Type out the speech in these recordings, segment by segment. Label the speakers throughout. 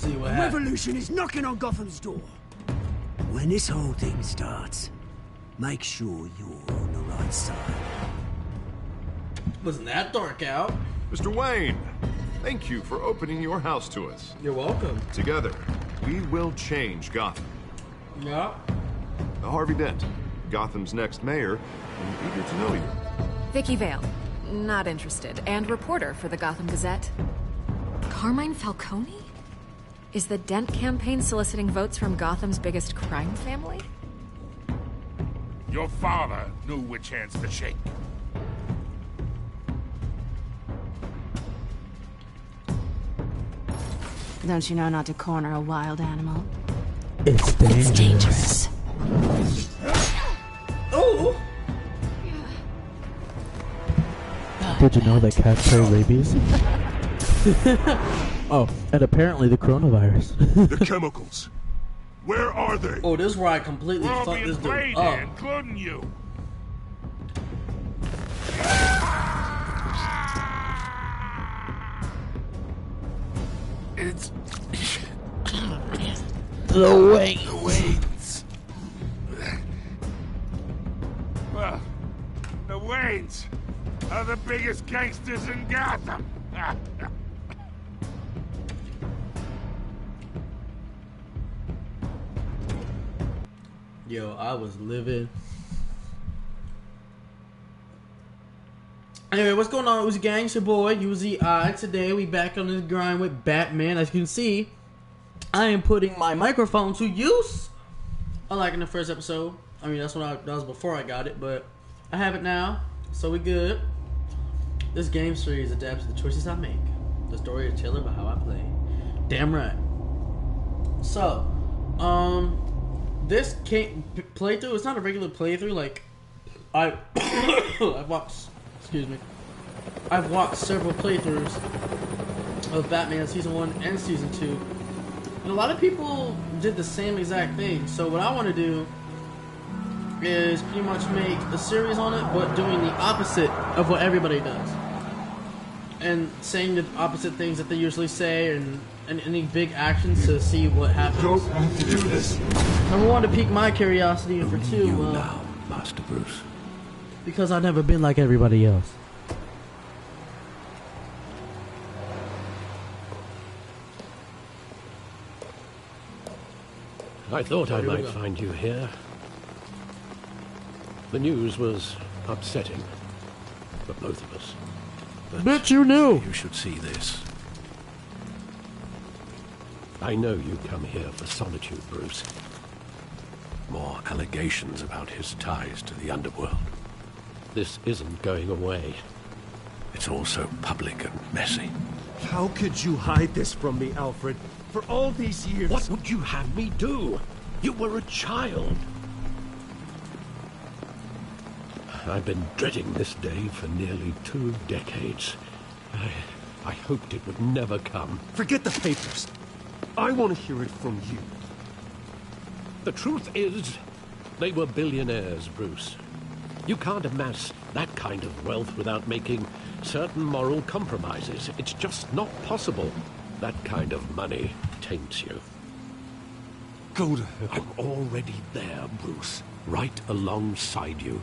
Speaker 1: see what
Speaker 2: The
Speaker 1: happens.
Speaker 2: revolution is knocking on Gotham's door. When this whole thing starts, make sure you're on the right side.
Speaker 1: Wasn't that dark out?
Speaker 3: Mr. Wayne, thank you for opening your house to us.
Speaker 1: You're welcome.
Speaker 3: Together, we will change Gotham.
Speaker 1: Yeah.
Speaker 3: Harvey Dent, Gotham's next mayor, and eager to know you.
Speaker 4: Vicky Vale, not interested, and reporter for the Gotham Gazette. Carmine Falcone? Is the Dent campaign soliciting votes from Gotham's biggest crime family?
Speaker 5: Your father knew which hands to shake.
Speaker 6: Don't you know not to corner a wild animal?
Speaker 7: It's dangerous.
Speaker 6: It's dangerous.
Speaker 1: Oh!
Speaker 7: Did you know that cats carry rabies? Oh, and apparently the coronavirus.
Speaker 5: The chemicals. Where are they?
Speaker 1: Oh, this is where I completely
Speaker 5: We're all
Speaker 1: fucked
Speaker 5: being
Speaker 1: this
Speaker 5: played
Speaker 1: dude
Speaker 5: here,
Speaker 1: up.
Speaker 5: including you. It's
Speaker 7: The Wayne.
Speaker 5: the Waynes. Well, the Waynes are the biggest gangsters in Gotham.
Speaker 1: Yo, I was living. Anyway, what's going on, Uzi Gang? It's your boy, Uzi I. Today, we back on this grind with Batman. As you can see, I am putting my microphone to use. Unlike in the first episode. I mean, that was before I got it, but I have it now, so we good. This game series adapts to the choices I make. The story is tailored by how I play. Damn right. So, this playthrough, it's not a regular playthrough. Like, I've watched several playthroughs of Batman Season 1 and Season 2. And a lot of people did the same exact thing. So what I want to do is pretty much make a series on it, but doing the opposite of what everybody does. And saying the opposite things that they usually say, and any big actions to see what happens.
Speaker 5: Don't have to do this.
Speaker 1: Number one, to pique my curiosity, and for two,
Speaker 5: now, Master Bruce.
Speaker 1: because I've never been like everybody else.
Speaker 8: I thought I
Speaker 1: Here we
Speaker 8: might
Speaker 1: go.
Speaker 8: find you here. The news was upsetting for both of us. But
Speaker 1: Bet you knew.
Speaker 8: you should see this. I know you come here for solitude, Bruce. More allegations about his ties to the underworld. This isn't going away. It's all so public and messy.
Speaker 9: How could you hide this from me, Alfred? For all these years...
Speaker 8: What would you have me do? You were a child. I've been dreading this day for nearly 2 decades. I hoped it would never come.
Speaker 9: Forget the papers. I want to hear it from you.
Speaker 8: The truth is, they were billionaires, Bruce. You can't amass that kind of wealth without making certain moral compromises. It's just not possible. That kind of money taints you.
Speaker 9: Go to hell.
Speaker 8: I'm already there, Bruce. Right alongside you.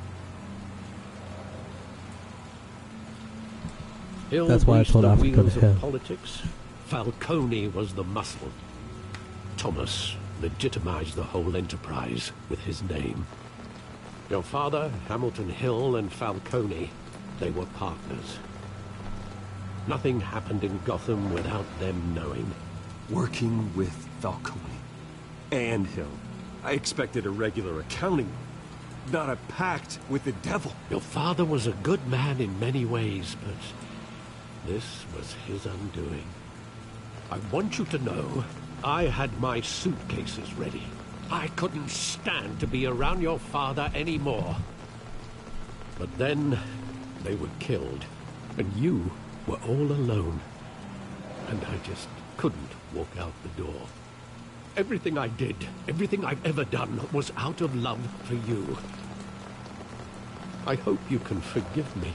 Speaker 8: Hill
Speaker 7: That's why I
Speaker 8: greased
Speaker 7: told
Speaker 8: the
Speaker 7: Alfred to go to
Speaker 8: wheels of
Speaker 7: hell.
Speaker 8: politics. Falcone was the muscle. Thomas legitimized the whole enterprise with his name. Your father, Hamilton Hill, and Falcone, they were partners. Nothing happened in Gotham without them knowing.
Speaker 9: Working with Falcone and Hill. I expected a regular accounting, not a pact with the devil.
Speaker 8: Your father was a good man in many ways, but this was his undoing. I want you to know, I had my suitcases ready. I couldn't stand to be around your father anymore. But then, they were killed, and you were all alone. And I just couldn't walk out the door. Everything I did, everything I've ever done, was out of love for you. I hope you can forgive me.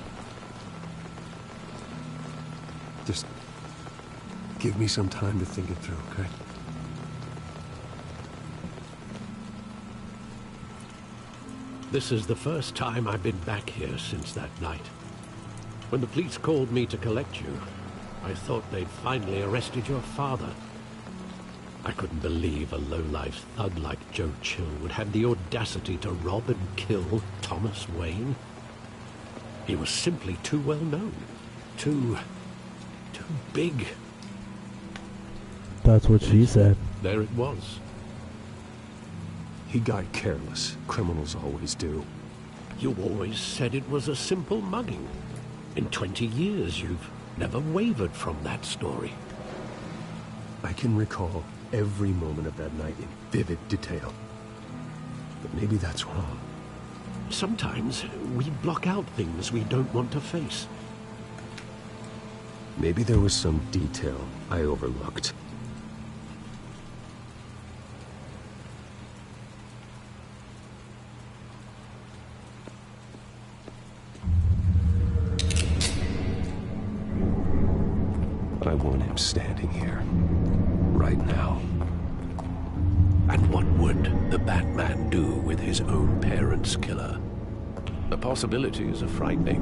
Speaker 9: Just give me some time to think it through, okay?
Speaker 8: This is the first time I've been back here since that night. When the police called me to collect you, I thought they'd finally arrested your father. I couldn't believe a low-life thug like Joe Chill would have the audacity to rob and kill Thomas Wayne. He was simply too well known. Too big.
Speaker 7: That's what she said.
Speaker 8: There it was.
Speaker 9: He got careless. Criminals always do.
Speaker 8: You always said it was a simple mugging. In 20 years, you've never wavered from that story.
Speaker 9: I can recall every moment of that night in vivid detail. But maybe that's wrong.
Speaker 8: Sometimes we block out things we don't want to face.
Speaker 9: Maybe there was some detail I overlooked. I want him standing here, right now.
Speaker 8: And what would the Batman do with his own parents' killer? The possibilities are frightening.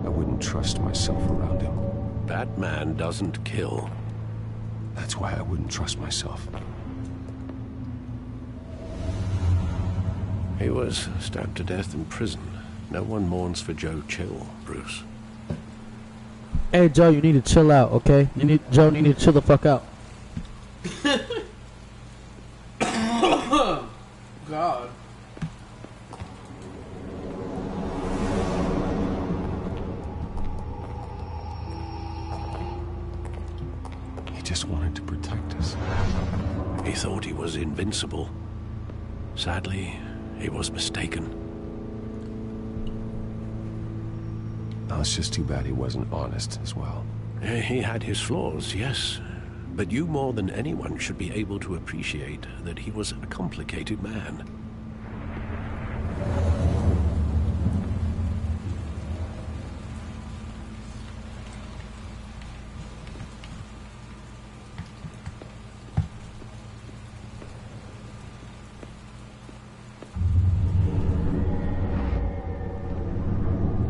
Speaker 9: I wouldn't trust myself around him.
Speaker 8: Batman doesn't kill.
Speaker 9: That's why I wouldn't trust myself.
Speaker 8: He was stabbed to death in prison. No one mourns for Joe Chill, Bruce.
Speaker 7: Hey, Joe, you need to chill out, okay? Joe, you need to chill the fuck out.
Speaker 1: God.
Speaker 9: He just wanted to protect us.
Speaker 8: He thought he was invincible. Sadly, he was mistaken.
Speaker 9: Oh, it's just too bad he wasn't honest as well.
Speaker 8: He had his flaws, yes. But you more than anyone should be able to appreciate that he was a complicated man.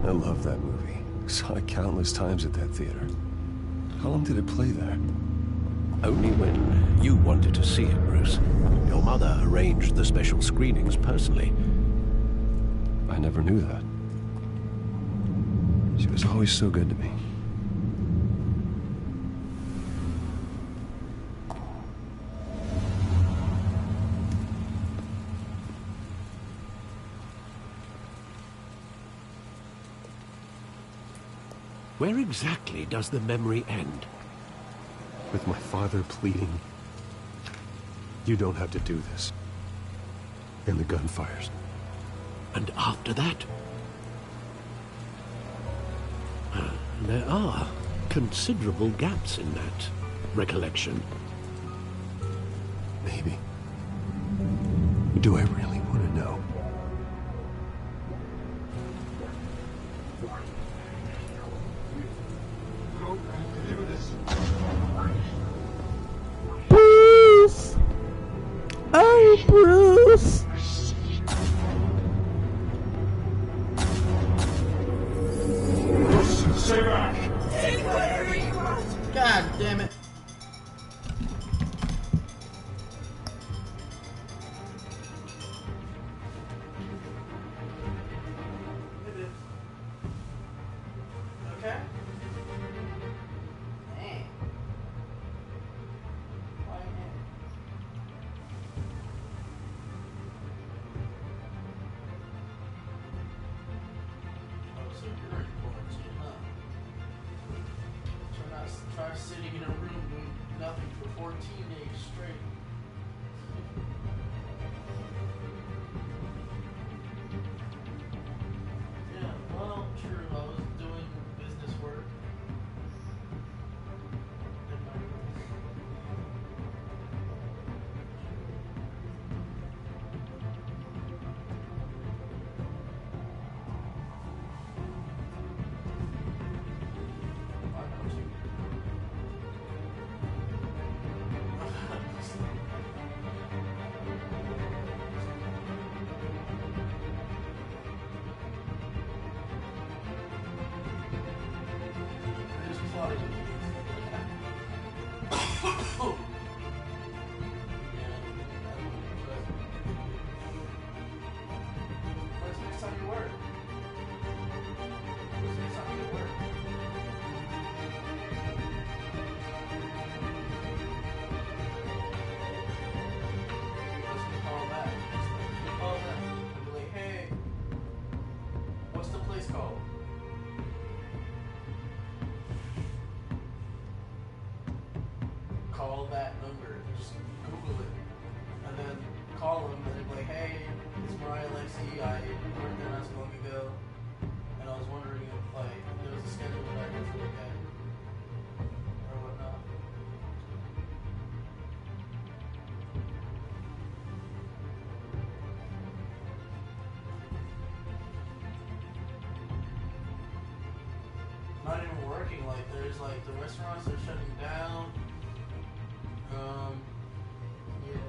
Speaker 9: I love that movie. Saw it countless times at that theater. How long did it play there?
Speaker 8: Only when you wanted to see it, Bruce. Your mother arranged the special screenings personally.
Speaker 9: I never knew that. She was always so good to me.
Speaker 8: Where exactly does the memory end?
Speaker 9: With my father pleading, "You don't have to do this." And the gunfires.
Speaker 8: And after that? There are considerable gaps in that recollection.
Speaker 9: Maybe. Do I really want to know?
Speaker 7: Bruce! Oh, Bruce!
Speaker 5: Stay back!
Speaker 1: God damn it. Okay. Dang. Why not? Oh, so you're in quarantine, huh? Try sitting in a room doing nothing for 14 days straight. Yeah, well, true. I was doing business work. In my room. Why not you? call that number. Just Google it. And then call them and they're like, hey, it's Mariah Lexi. I worked there not so long ago. And I was wondering if like there was a schedule that I could look at or whatnot. Not even working. Like there's like the restaurants are shutting down. Yeah.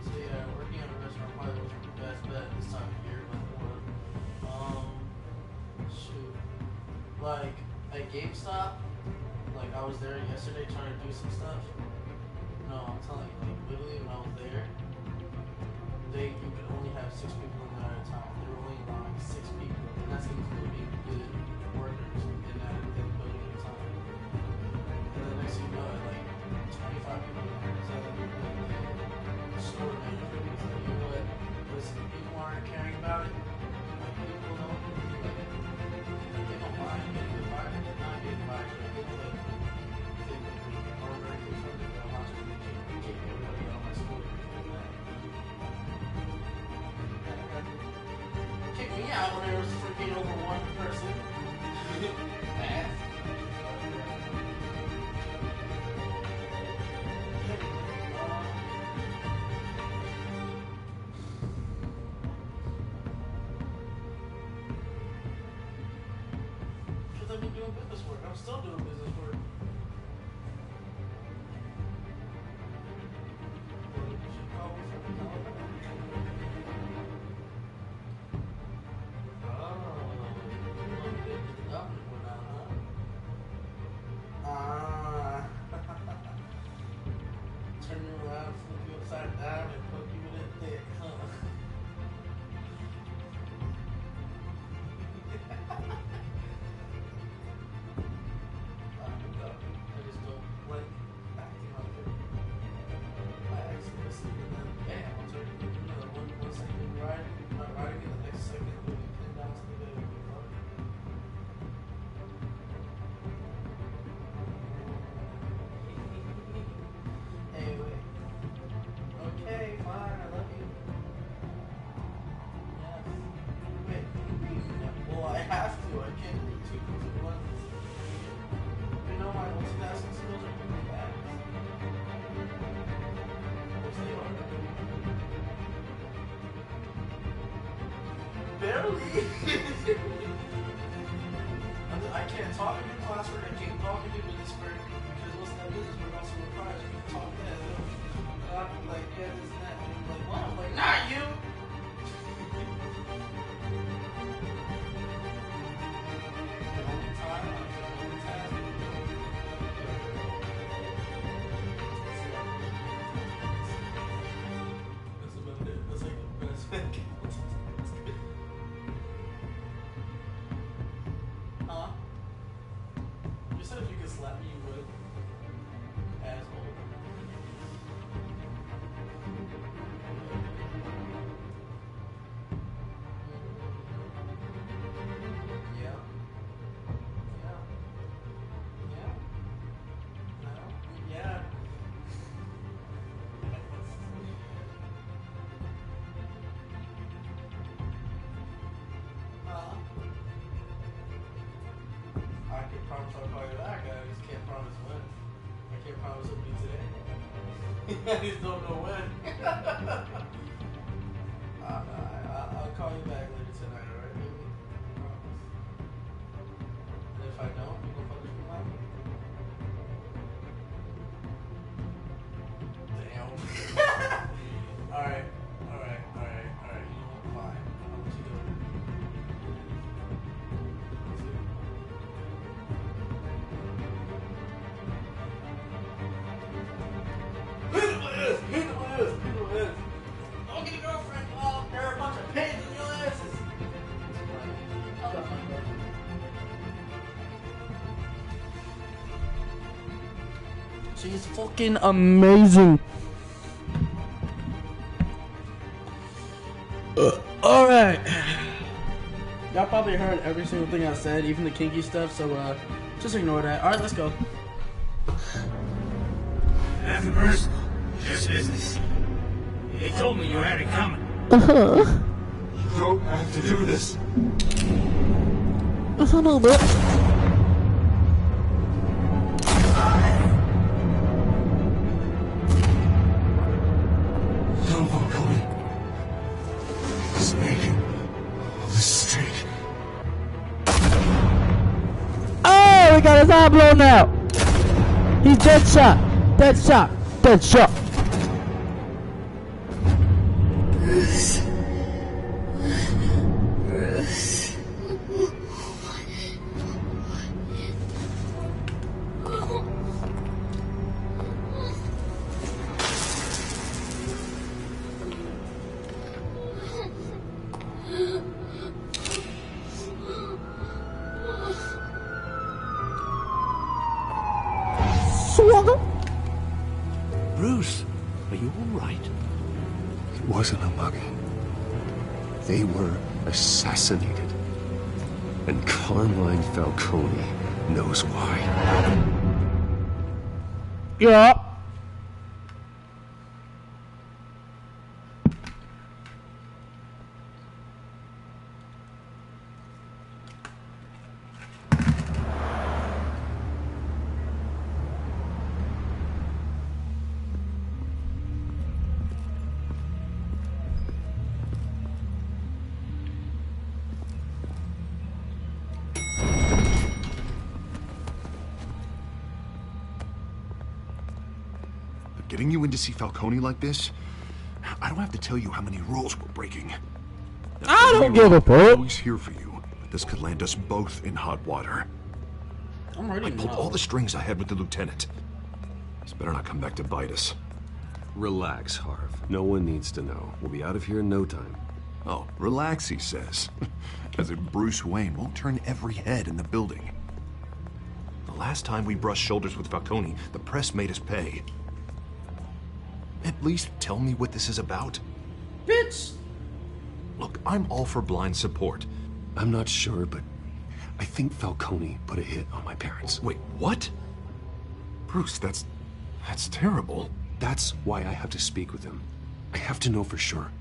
Speaker 1: So yeah, working at a restaurant probably wasn't the best bet this time of year, but shoot. Like at GameStop, like I was there yesterday trying to do some stuff. No, I'm telling you, like literally when I was there, you could only have 6 people in there at a time. They were only allowing 6 people, and that's including the workers in that building at a time. And then next thing you know, like 25 people in there. So the store manager was like, you know what? Listen, people aren't caring about it. Like people don't like they don't mind getting fired, they're not getting fired. Like people like think that they are very good something that I'm watching the keep everybody out of my school or anything like that. Kick me out when there was freaking over one person. Math. Because I've been doing business work. I'm still doing business work. You should call me from the telephone. Turn you around, flip you upside down, and poke you with a dick, huh? I just don't like acting like it. I actually listen to them. Bam, I'll turn you, one second riding, not riding, and the next second putting your pin down to the bed. Hey, wait. Okay, fine, I love you. Yes. Wait, well, I have to. I can't do 2 things at once. You know, my multitasking skills are pretty bad. Which they are. Barely. I can't talk in your classwork. I can't talk in your business work because what's that business work also requires me to talk that. And I'll be like, yeah, this and that. And I'm like, what? I'm like, not you. The only time I can multitask is that's about it. That's like the best thing. Huh? You said if you could slap me, you would. Asshole. Yeah. Yeah. Yeah. No. Yeah. I can promise I'll call you back. I just can't promise when. I can't promise it'll be today. I just don't know when. I'll call you back later tonight, alright, baby? I promise. And if I don't, you gonna punish me like me? Damn. Alright. You know what? Fine. I'll let you do it. Hit it with this. Don't get a girlfriend. Oh, there are a bunch of pains in your asses. I love my girlfriend. She's fucking amazing. Alright. Y'all probably heard every single thing I said, even the kinky stuff, so just ignore that. Alright, let's go.
Speaker 5: Nothing personal. Just business. He told me you had it coming.
Speaker 7: Uh-huh.
Speaker 3: You don't have to do this.
Speaker 7: I don't know, but...
Speaker 3: Tell Falcone. He's making a mistake.
Speaker 7: Oh, we got his eye blown out. He's dead shot. Dead shot. Dead shot.
Speaker 10: Bruce.
Speaker 9: Bruce, are you all right? It wasn't a mugging. They were assassinated. And Carmine Falcone knows why.
Speaker 7: Yeah.
Speaker 3: Getting you in to see Falcone like this? I don't have to tell you how many rules we're breaking. Now,
Speaker 7: I don't give a
Speaker 3: I'm
Speaker 7: fuck.
Speaker 3: always here for you, but this could land us both in hot water.
Speaker 1: I'm ready
Speaker 3: I
Speaker 1: to
Speaker 3: pulled
Speaker 1: know.
Speaker 3: all the strings I had with the lieutenant. This better not come back to bite us.
Speaker 9: Relax, Harv. No one needs to know. We'll be out of here in no time.
Speaker 3: Oh, relax, he says. As if Bruce Wayne won't turn every head in the building. The last time we brushed shoulders with Falcone, the press made us pay. At least tell me what this is about.
Speaker 1: Bitch!
Speaker 3: Look, I'm all for blind support.
Speaker 9: I'm not sure, but I think Falcone put a hit on my parents.
Speaker 3: Wait, what? Bruce, that's terrible.
Speaker 9: That's why I have to speak with him. I have to know for sure.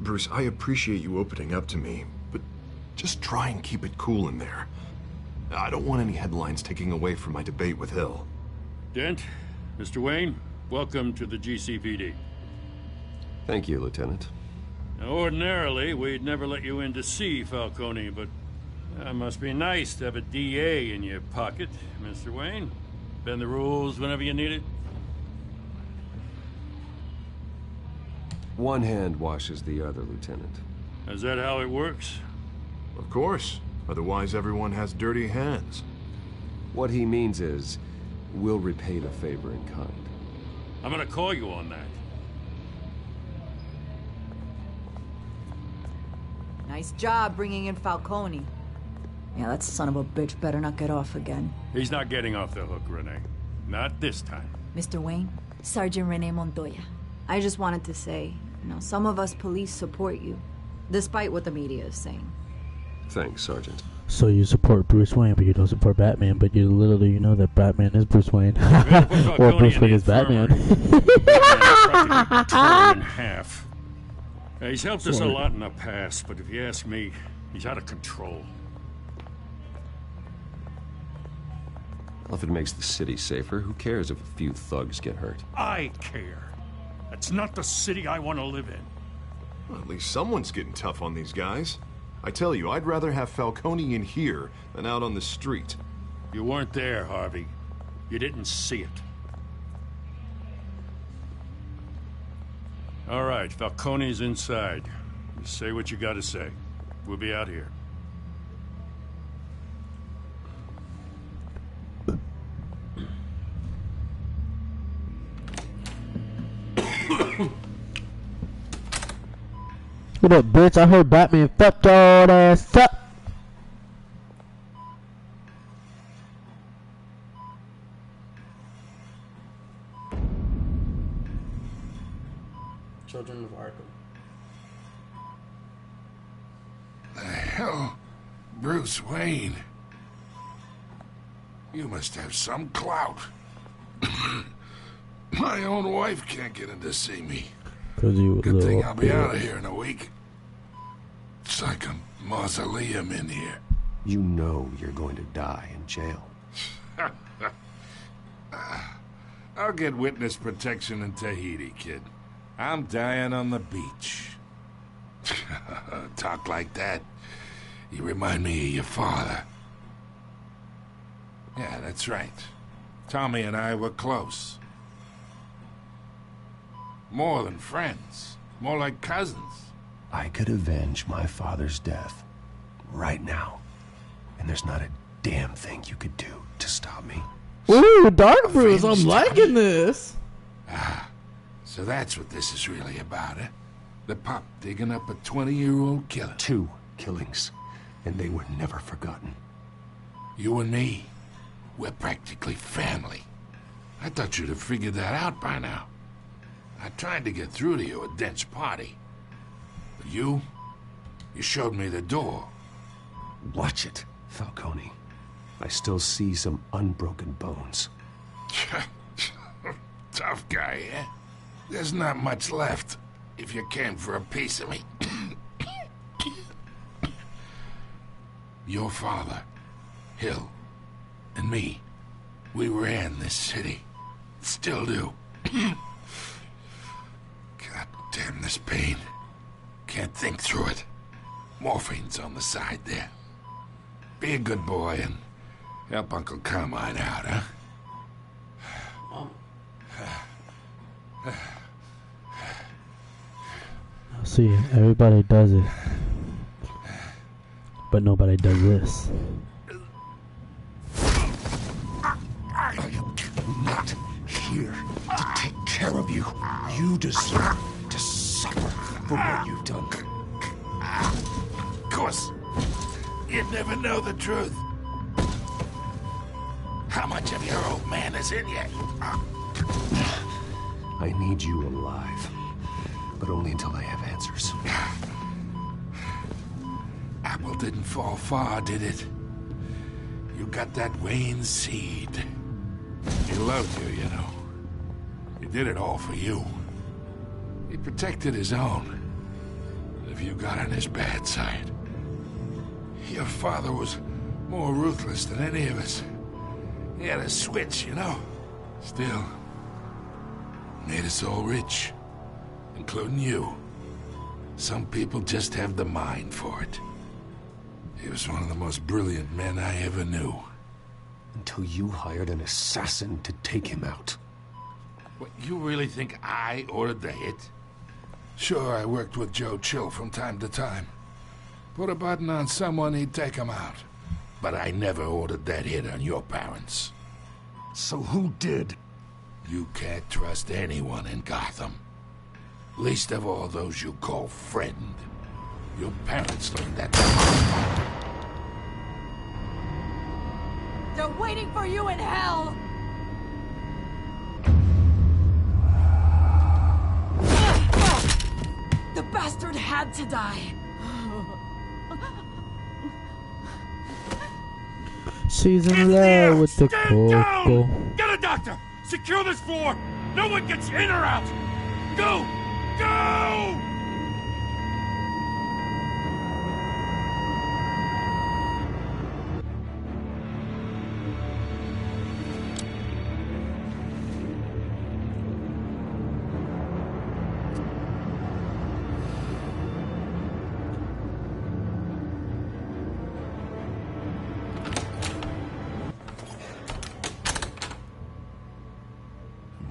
Speaker 3: Bruce, I appreciate you opening up to me, but just try and keep it cool in there. I don't want any headlines taking away from my debate with Hill.
Speaker 5: Dent, Mr. Wayne, welcome to the GCPD.
Speaker 9: Thank you, Lieutenant.
Speaker 5: Now, ordinarily, we'd never let you in to see Falcone, but that must be nice to have a DA in your pocket, Mr. Wayne. Bend the rules whenever you need it.
Speaker 9: One hand washes the other, Lieutenant.
Speaker 5: Is that how it works?
Speaker 3: Of course. Otherwise, everyone has dirty hands.
Speaker 9: What he means is, we'll repay the favor in kind.
Speaker 5: I'm gonna call you on that.
Speaker 11: Nice job bringing in Falcone. Yeah, that son of a bitch better not get off again.
Speaker 5: He's not getting off the hook, Renee. Not this time.
Speaker 11: Mr. Wayne, Sergeant Renee Montoya. I just wanted to say, some of us police support you, despite what the media is saying.
Speaker 9: Thanks, Sergeant.
Speaker 7: So you support Bruce Wayne, but you don't support Batman, but you little you know that Batman is Bruce Wayne. Or Bruce Wayne is Batman.
Speaker 5: Torn in half. He's helped us a lot in the past, but if you ask me, he's out of control.
Speaker 9: Well, if it makes the city safer, who cares if a few thugs get hurt?
Speaker 5: I care. That's not the city I want to live in.
Speaker 3: Well, at least someone's getting tough on these guys. I tell you, I'd rather have Falcone in here than out on the street.
Speaker 5: You weren't there, Harvey. You didn't see it. All right, Falcone's inside. You say what you gotta say. We'll be out here.
Speaker 7: What up, bitch? I heard Batman fucked your ass up.
Speaker 1: Children of Arkham.
Speaker 5: The hell? Bruce Wayne? You must have some clout.
Speaker 12: My own wife can't get in to see me.
Speaker 7: Cause you
Speaker 12: Good
Speaker 7: little
Speaker 12: thing I'll be
Speaker 7: bitch.
Speaker 12: out of here in a week. It's like a mausoleum in here.
Speaker 9: You know you're going to die in jail.
Speaker 12: I'll get witness protection in Tahiti, kid. I'm dying on the beach. Talk like that. You remind me of your father. Yeah, that's right. Tommy and I were close. More than friends. More like cousins.
Speaker 9: I could avenge my father's death right now. And there's not a damn thing you could do to stop me.
Speaker 1: Ooh, Dark Bruce, I'm liking this.
Speaker 12: Ah, so that's what this is really about, eh? The pup digging up a 20-year-old killer.
Speaker 9: 2 killings, and they were never forgotten.
Speaker 12: You and me, we're practically family. I thought you'd have figured that out by now. I tried to get through to you at Dent's party. But you showed me the door.
Speaker 9: Watch it, Falcone. I still see some unbroken bones.
Speaker 12: Tough guy, eh? There's not much left, if you came for a piece of me. Your father, Hill, and me, we ran this city. Still do. God damn this pain. Can't think through it. Morphine's on the side there. Be a good boy and help Uncle Carmine out, huh?
Speaker 7: See, everybody does it, but nobody does this.
Speaker 9: I am not here to take care of you. You deserve to suffer for what you've done.
Speaker 12: Of course, you'd never know the truth. How much of your old man is in you?
Speaker 9: I need you alive, but only until I have answers.
Speaker 12: Apple didn't fall far, did it? You got that Wayne seed. He loved you, you know. He did it all for you. He protected his own. If you got on his bad side. Your father was more ruthless than any of us. He had a switch, you know. Still, made us all rich. Including you. Some people just have the mind for it. He was one of the most brilliant men I ever knew.
Speaker 9: Until you hired an assassin to take him out.
Speaker 12: What, you really think I ordered the hit? Sure, I worked with Joe Chill from time to time. Put a button on someone, he'd take him out. But I never ordered that hit on your parents.
Speaker 9: So who did?
Speaker 12: You can't trust anyone in Gotham. Least of all those you call friend. Your parents learned that.
Speaker 11: They're waiting for you in hell! The bastard had to die.
Speaker 7: She's in love with the
Speaker 5: Stand down!
Speaker 7: coco.
Speaker 5: Get a doctor! Secure this floor! No one gets in or out! Go! Go!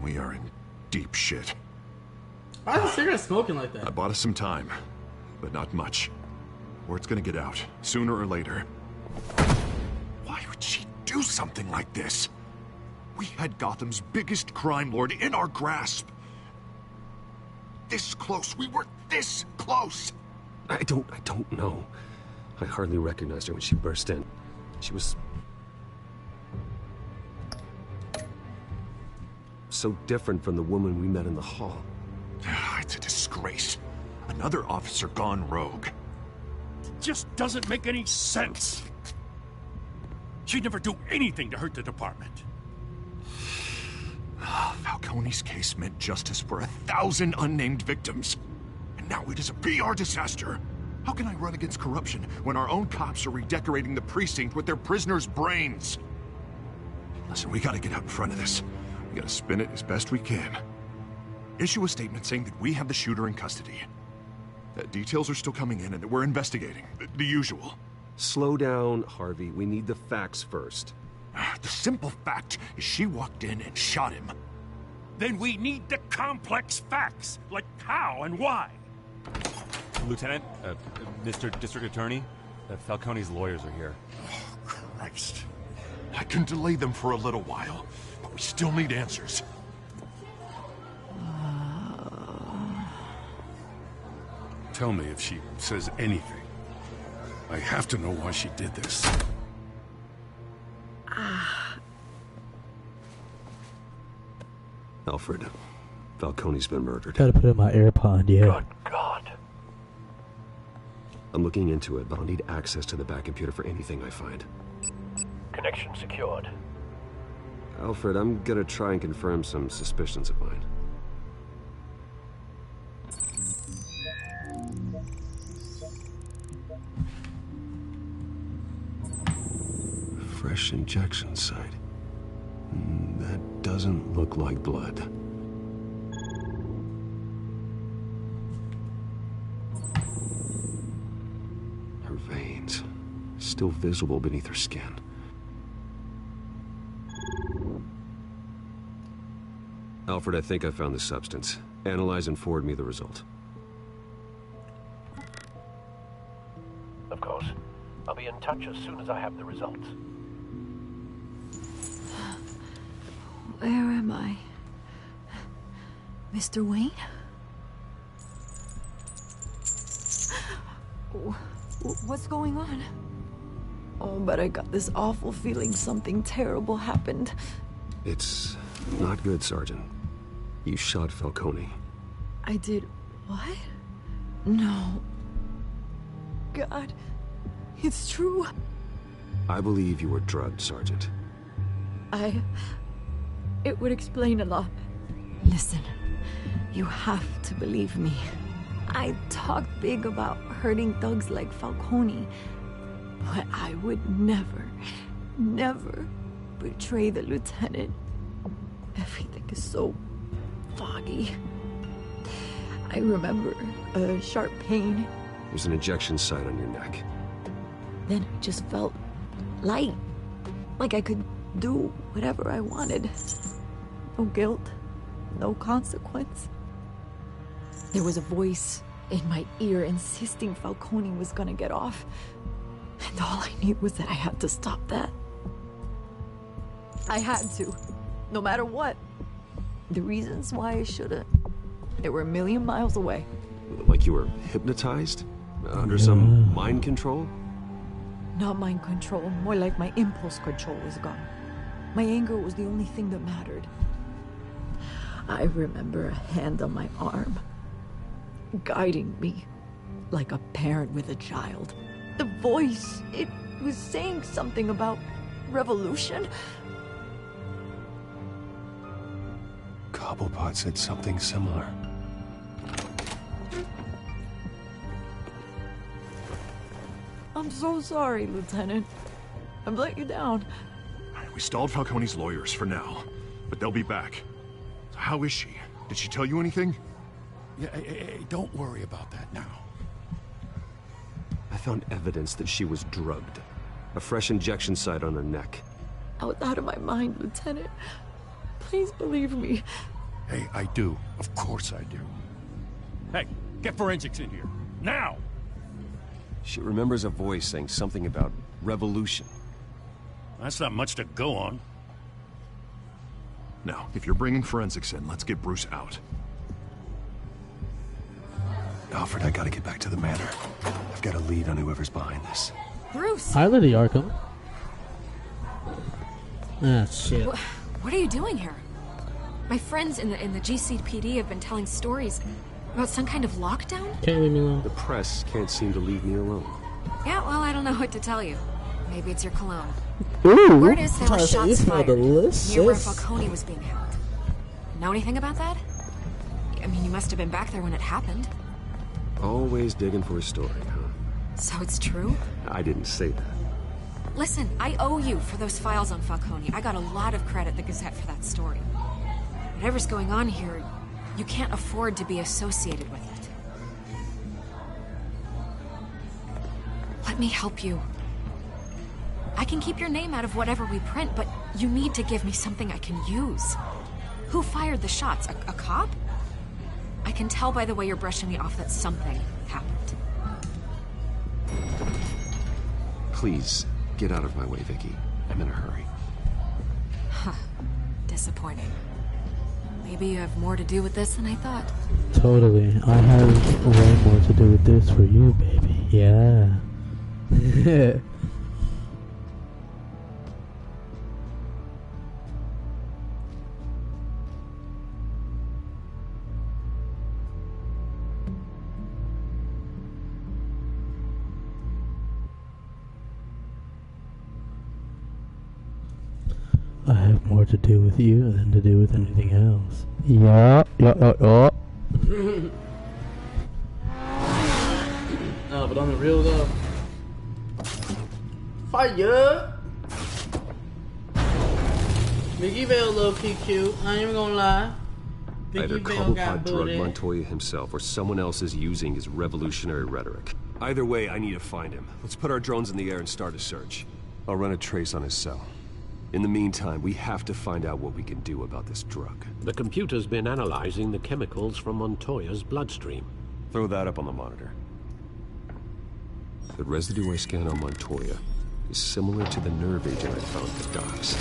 Speaker 3: We are in deep shit.
Speaker 1: Why is the cigarette smoking like
Speaker 3: I
Speaker 1: that?
Speaker 3: bought us some time, but not much. Word's gonna get out, sooner or later. Why would she do something like this? We had Gotham's biggest crime lord in our grasp. This close, we were this close!
Speaker 9: I don't know. I hardly recognized her when she burst in. She was so different from the woman we met in the hall.
Speaker 3: It's a disgrace. Another officer gone rogue.
Speaker 5: Just doesn't make any sense. She'd never do anything to hurt the department.
Speaker 3: Falcone. Falcone's case meant justice for 1,000 unnamed victims. And now it is a PR disaster. How can I run against corruption when our own cops are redecorating the precinct with their prisoners' brains? Listen, we gotta get out in front of this. We gotta spin it as best we can. Issue a statement saying that we have the shooter in custody. That details are still coming in and that we're investigating. The usual.
Speaker 9: Slow down, Harvey. We need the facts first.
Speaker 3: The simple fact is she walked in and shot him.
Speaker 5: Then we need the complex facts, like how and why.
Speaker 13: Lieutenant, Mr. District Attorney, Falcone's lawyers are here.
Speaker 3: Oh, Christ. I can delay them for a little while, but we still need answers.
Speaker 12: Tell me if she says anything. I have to know why she did this.
Speaker 9: Alfred, Falcone's been murdered.
Speaker 7: Gotta put in my AirPod, yeah.
Speaker 8: Good God.
Speaker 9: I'm looking into it, but I'll need access to the back computer for anything I find.
Speaker 8: Connection secured.
Speaker 9: Alfred, I'm gonna try and confirm some suspicions of mine. Fresh injection site. That doesn't look like blood. Her veins, still visible beneath her skin. Alfred, I think I found the substance. Analyze and forward me the result.
Speaker 8: Of course. I'll be in touch as soon as I have the results.
Speaker 11: Where am I? Mr. Wayne? What's going on? Oh, but I got this awful feeling something terrible happened.
Speaker 9: It's not good, Sergeant. You shot Falcone.
Speaker 11: I did what? No. God, it's true.
Speaker 9: I believe you were drugged, Sergeant.
Speaker 11: It would explain a lot. Listen, you have to believe me. I talk big about hurting thugs like Falcone, but I would never betray the lieutenant. Everything is so foggy. I remember a sharp pain.
Speaker 9: There's an injection site on your neck.
Speaker 11: Then I just felt light, like I could do whatever I wanted. No guilt, no consequence. There was a voice in my ear insisting Falcone was gonna get off. And all I knew was that I had to stop that. I had to, no matter what. The reasons why I should've, they were a million miles away.
Speaker 9: Like you were hypnotized? Under some mind control?
Speaker 11: Not mind control, more like my impulse control was gone. My anger was the only thing that mattered. I remember a hand on my arm, guiding me like a parent with a child. The voice, it was saying something about revolution.
Speaker 9: Cobblepot said something similar.
Speaker 11: I'm so sorry, Lieutenant. I've let you down.
Speaker 3: We stalled Falcone's lawyers for now, but they'll be back. So how is she? Did she tell you anything?
Speaker 12: Yeah, don't worry about that now.
Speaker 9: I found evidence that she was drugged. A fresh injection site on her neck.
Speaker 11: I was out of my mind, Lieutenant. Please believe me.
Speaker 12: Hey, I do. Of course I do.
Speaker 5: Hey, get forensics in here. Now!
Speaker 9: She remembers a voice saying something about revolution.
Speaker 5: That's not much to go on.
Speaker 3: Now, if you're bringing forensics in, let's get Bruce out.
Speaker 9: Alfred, I gotta get back to the manor. I've got a lead on whoever's behind this.
Speaker 4: Bruce!
Speaker 7: Hi, Lady Arkham. Ah, shit.
Speaker 4: What are you doing here? My friends in the GCPD have been telling stories about some kind of lockdown?
Speaker 7: Can't leave me alone.
Speaker 9: The press can't seem to leave me alone.
Speaker 4: Yeah, well, I don't know what to tell you. Maybe it's your cologne.
Speaker 7: Ooh!
Speaker 4: Word is there were shots fired near where
Speaker 7: delicious.
Speaker 4: Falcone was being held. Know anything about that? I mean, you must have been back there when it happened.
Speaker 9: Always digging for a story, huh?
Speaker 4: So it's true?
Speaker 9: I didn't say that.
Speaker 4: Listen, I owe you for those files on Falcone. I got a lot of credit at the Gazette for that story. Whatever's going on here, you can't afford to be associated with it. Let me help you. I can keep your name out of whatever we print, but you need to give me something I can use. Who fired the shots? A cop? I can tell by the way you're brushing me off that something happened.
Speaker 9: Please, get out of my way, Vicky. I'm in a hurry.
Speaker 4: Huh. Disappointing. Maybe you have more to do with this than I thought.
Speaker 7: Totally. I have way more to do with this for you, baby. Yeah. I have more to do with you than to do with anything else. Yeah.
Speaker 1: No, but on the real though, fire! Vicky Vale low-key cute, I ain't even gonna lie.
Speaker 9: Either
Speaker 1: Vicky Vale got
Speaker 9: Cobblepot drugged
Speaker 1: booty.
Speaker 9: Montoya himself, or someone else is using his revolutionary rhetoric. Either way, I need to find him. Let's put our drones in the air and start a search. I'll run a trace on his cell. In the meantime, we have to find out what we can do about this drug.
Speaker 8: The computer's been analyzing the chemicals from Montoya's bloodstream.
Speaker 9: Throw that up on the monitor. The residue I scan on Montoya is similar to the nerve agent I found at the docks.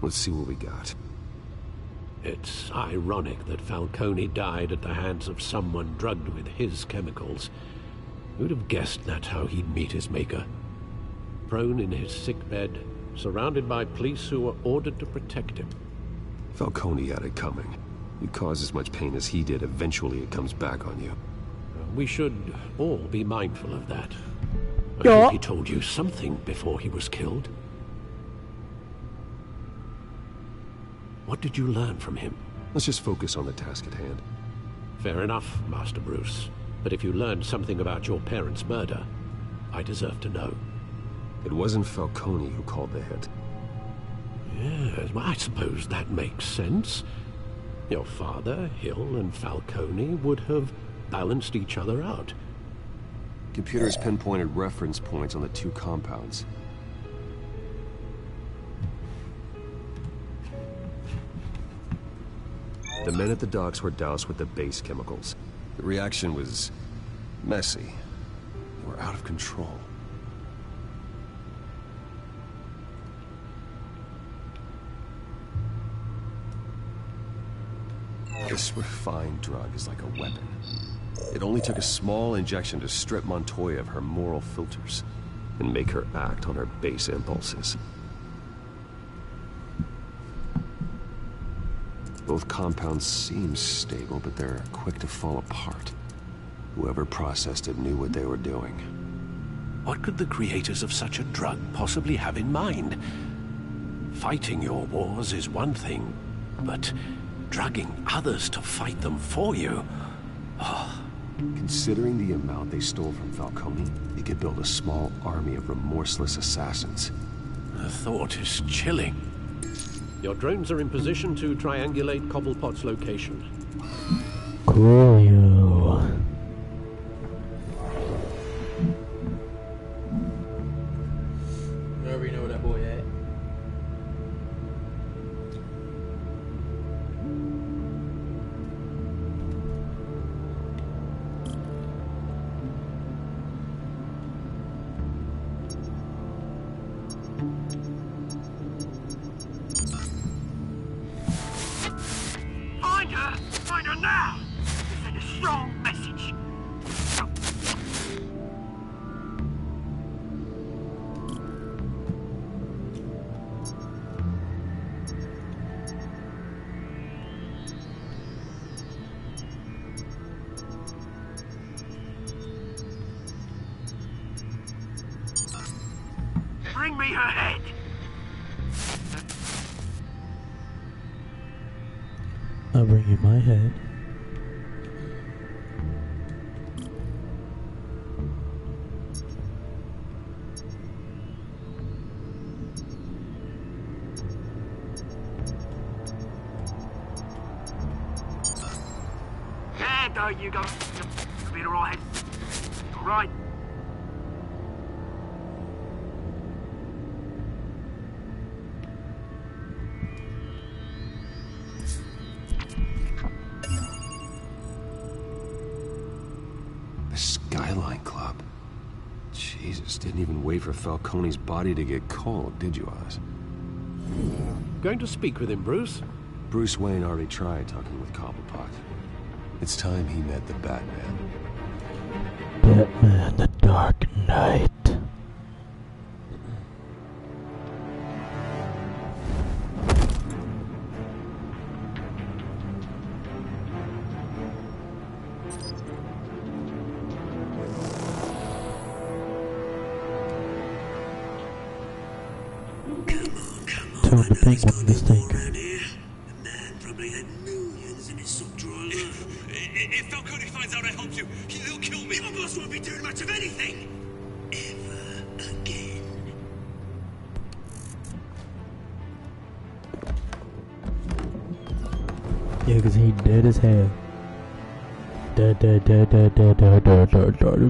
Speaker 9: Let's see what we got.
Speaker 8: It's ironic that Falcone died at the hands of someone drugged with his chemicals. Who'd have guessed that's how he'd meet his maker? Prone in his sickbed, surrounded by police who were ordered to protect him.
Speaker 9: Falcone had it coming. You cause as much pain as he did, eventually it comes back on you.
Speaker 8: We should all be mindful of that. I
Speaker 7: Yeah.
Speaker 8: hope he told you something before he was killed. What did you learn from him?
Speaker 9: Let's just focus on the task at hand.
Speaker 8: Fair enough, Master Bruce. But if you learned something about your parents' murder, I deserve to know.
Speaker 9: It wasn't Falcone who called the hit.
Speaker 8: Yes, well, I suppose that makes sense. Your father, Hill, and Falcone would have balanced each other out.
Speaker 9: Computer has pinpointed reference points on the two compounds. The men at the docks were doused with the base chemicals. The reaction was messy. They were out of control. This refined drug is like a weapon. It only took a small injection to strip Montoya of her moral filters and make her act on her base impulses. Both compounds seem stable, but they're quick to fall apart. Whoever processed it knew what they were doing.
Speaker 8: What could the creators of such a drug possibly have in mind? Fighting your wars is one thing, but drugging others to fight them for you? Oh.
Speaker 9: Considering the amount they stole from Falcone, they could build a small army of remorseless assassins.
Speaker 8: The thought is chilling. Your drones are in position to triangulate Cobblepot's location.
Speaker 7: Coolio.
Speaker 1: You already know where that boy at.
Speaker 2: Find her now! Send a strong message. Bring me her head.
Speaker 7: bring you my head.
Speaker 2: There you go. You'll be alright. Alright.
Speaker 9: The Skyline Club. Jesus, didn't even wait for Falcone's body to get cold, did you, Oz?
Speaker 8: Going to speak with him, Bruce?
Speaker 9: Bruce Wayne already tried talking with Cobblepot. It's time he met the Batman.
Speaker 7: Batman, the Dark Knight. Tell the penguin this thing.
Speaker 2: If Falcone finds out I helped you, he'll kill me. Your boss won't be doing much of anything. Ever again.
Speaker 7: Yeah, cause he dead as hell. Dead as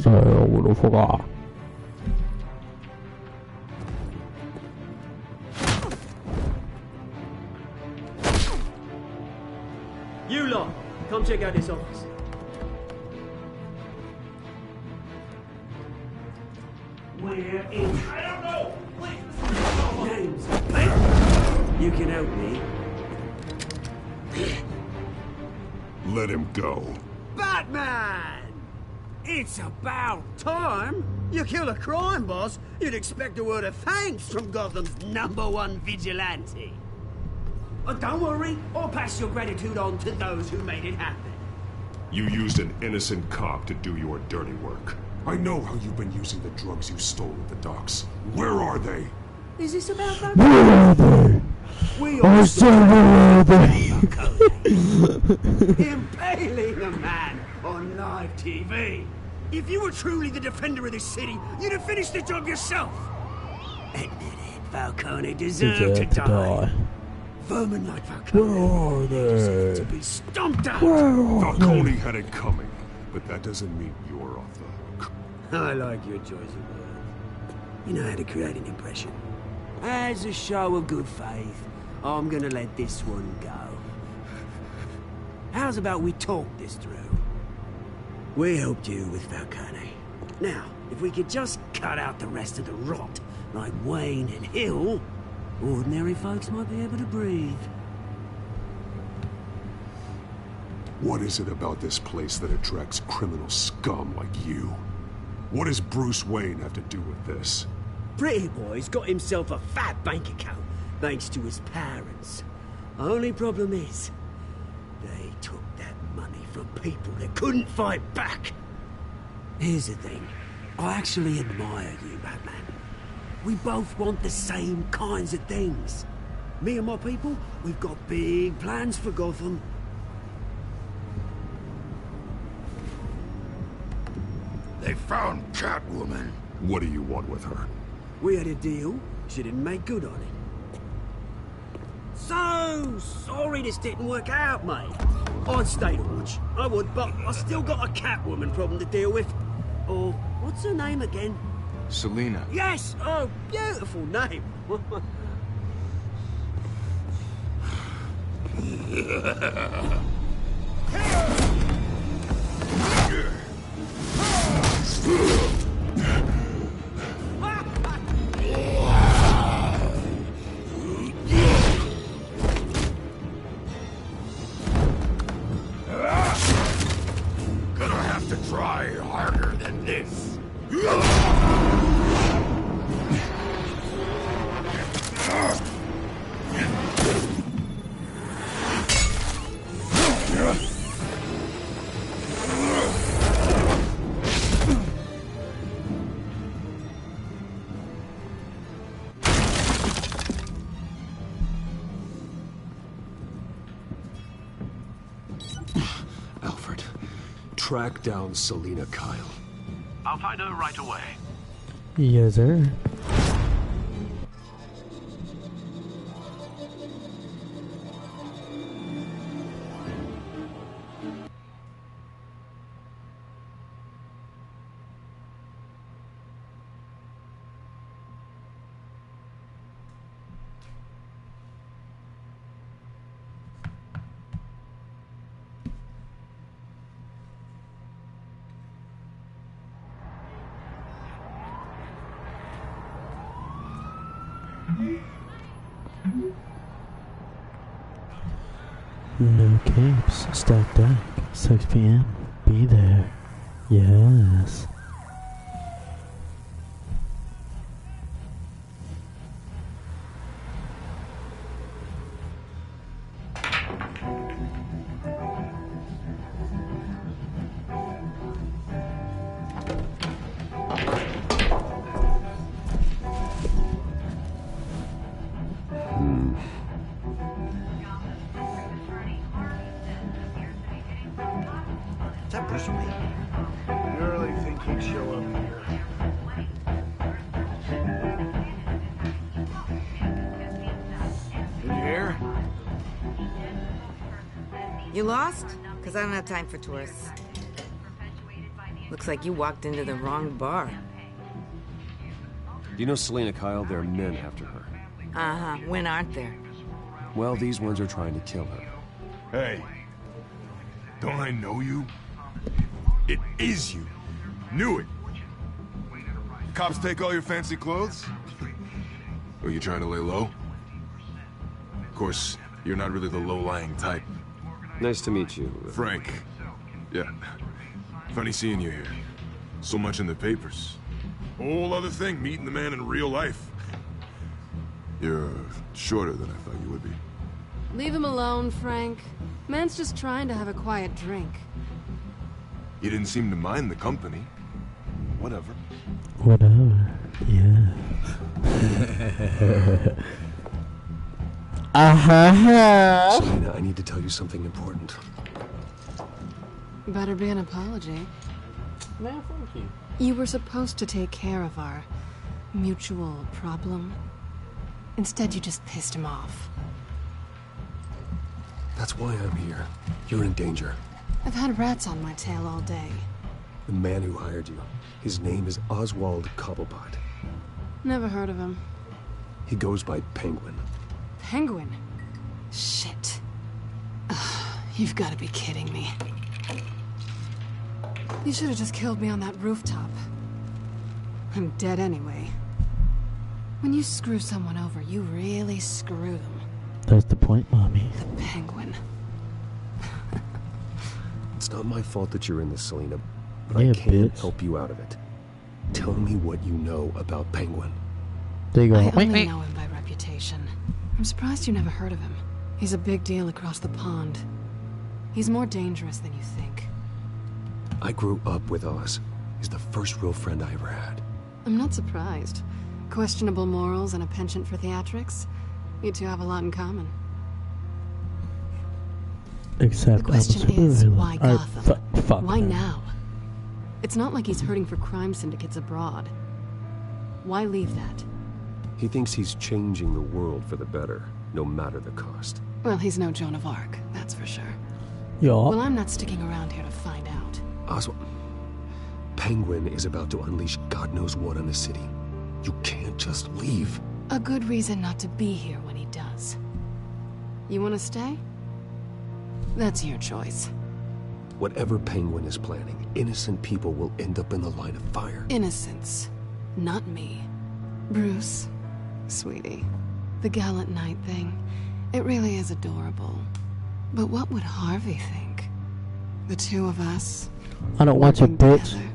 Speaker 7: hell, what the fuck?
Speaker 2: You lot, come check out this office. We're in. I don't know. Please. Names. You can help me.
Speaker 12: Let him go.
Speaker 2: Batman! It's about time. You kill a crime boss, you'd expect a word of thanks from Gotham's #1 vigilante. Oh, don't worry, I'll pass your gratitude on to those who made it happen.
Speaker 3: You used an innocent cop to do your dirty work.
Speaker 12: I know how you've been using the drugs you stole at the docks. Where are they?
Speaker 2: Is this about that?
Speaker 7: Where are they? I said where are they?
Speaker 2: Impaling a man on live TV. If you were truly the defender of this city, you'd have finished the job yourself. Admit it, Falcone deserved to die. Vermin like Falcone.
Speaker 7: Where are they?
Speaker 2: To be stomped out.
Speaker 12: Falcone had it coming, but that doesn't mean you're off the hook.
Speaker 2: I like your choice of words. You know how to create an impression. As a show of good faith, I'm gonna let this one go. How's about we talk this through? We helped you with Falcone. Now, if we could just cut out the rest of the rot, like Wayne and Hill, ordinary folks might be able to breathe.
Speaker 12: What is it about this place that attracts criminal scum like you? What does Bruce Wayne have to do with this?
Speaker 2: Pretty Boy's got himself a fat bank account, thanks to his parents. Only problem is, they took that money from people that couldn't fight back. Here's the thing. I actually admire you, Batman. We both want the same kinds of things. Me and my people, we've got big plans for Gotham.
Speaker 12: They found Catwoman. What do you want with her?
Speaker 2: We had a deal. She didn't make good on it. So sorry this didn't work out, mate. I'd stay to watch. I would, but I still got a Catwoman problem to deal with. Or, what's her name again?
Speaker 3: Selina.
Speaker 2: Yes! Oh, beautiful name.
Speaker 12: Gonna have to try harder than this.
Speaker 9: track down Selina Kyle.
Speaker 14: I'll find her right away.
Speaker 7: Yes, sir. No capes, stack deck, 6 p.m. Be there. Yes.
Speaker 2: Is that Bruce Wayne?
Speaker 15: You really think he'd show up here?
Speaker 2: Did you hear?
Speaker 16: You lost? Because I don't have time for tourists. Looks like you walked into the wrong bar.
Speaker 9: You know Selina Kyle? There are men after her.
Speaker 16: Uh-huh. When aren't there?
Speaker 9: Well, these ones are trying to kill her.
Speaker 3: Hey, don't I know you? It is you. Knew it. Cops take all your fancy clothes? Are you trying to lay low? Of course, you're not really the low-lying type.
Speaker 9: Nice to meet you.
Speaker 3: Frank. Yeah. Funny seeing you here. So much in the papers. Whole other thing, meeting the man in real life. You're shorter than I thought you would be.
Speaker 17: Leave him alone, Frank. Man's just trying to have a quiet drink.
Speaker 3: You didn't seem to mind the company. Whatever.
Speaker 7: Whatever. Yeah.
Speaker 9: Selina, I need to tell you something important.
Speaker 17: Better be an apology.
Speaker 1: Man, thank you.
Speaker 17: You were supposed to take care of our mutual problem. Instead, you just pissed him off.
Speaker 9: That's why I'm here. You're in danger.
Speaker 17: I've had rats on my tail all day.
Speaker 9: The man who hired you, his name is Oswald Cobblepot.
Speaker 17: Never heard of him.
Speaker 9: He goes by Penguin.
Speaker 17: Penguin? Shit. Ugh, you've got to be kidding me. You should have just killed me on that rooftop. I'm dead anyway. When you screw someone over, you really screw them.
Speaker 7: That's the point, Mommy.
Speaker 17: The Penguin.
Speaker 9: It's not my fault that you're in this, Selina, but
Speaker 7: Yeah,
Speaker 9: I can't
Speaker 7: bitch.
Speaker 9: help you out of it. Tell me what you know about Penguin.
Speaker 7: There you go.
Speaker 17: I
Speaker 7: Wait,
Speaker 17: only
Speaker 7: wait.
Speaker 17: know him by reputation. I'm surprised you never heard of him. He's a big deal across the pond. He's more dangerous than you think.
Speaker 9: I grew up with Oz. He's the first real friend I ever had.
Speaker 17: I'm not surprised. Questionable morals and a penchant for theatrics. You two have a lot in common.
Speaker 7: Except
Speaker 17: The question
Speaker 7: I'm a
Speaker 17: is,
Speaker 7: supervillain.
Speaker 17: why
Speaker 7: Alright,
Speaker 17: Gotham?
Speaker 7: fuck
Speaker 17: Why
Speaker 7: that.
Speaker 17: now? It's not like he's hurting for crime syndicates abroad. Why leave that?
Speaker 9: He thinks he's changing the world for the better, no matter the cost.
Speaker 17: Well, he's no Joan of Arc, that's for sure.
Speaker 7: Yeah.
Speaker 17: Well, I'm not sticking around here to find out.
Speaker 9: Oswald, Penguin is about to unleash God knows what on the city. You can't just leave.
Speaker 17: A good reason not to be here when he does. You want to stay? That's your choice.
Speaker 9: Whatever Penguin is planning, innocent people will end up in the line of fire.
Speaker 17: Innocence, not me. Bruce, sweetie, the gallant knight thing, it really is adorable. But what would Harvey think? The two of us?
Speaker 7: I don't want you,
Speaker 17: working
Speaker 7: bitch.
Speaker 17: together?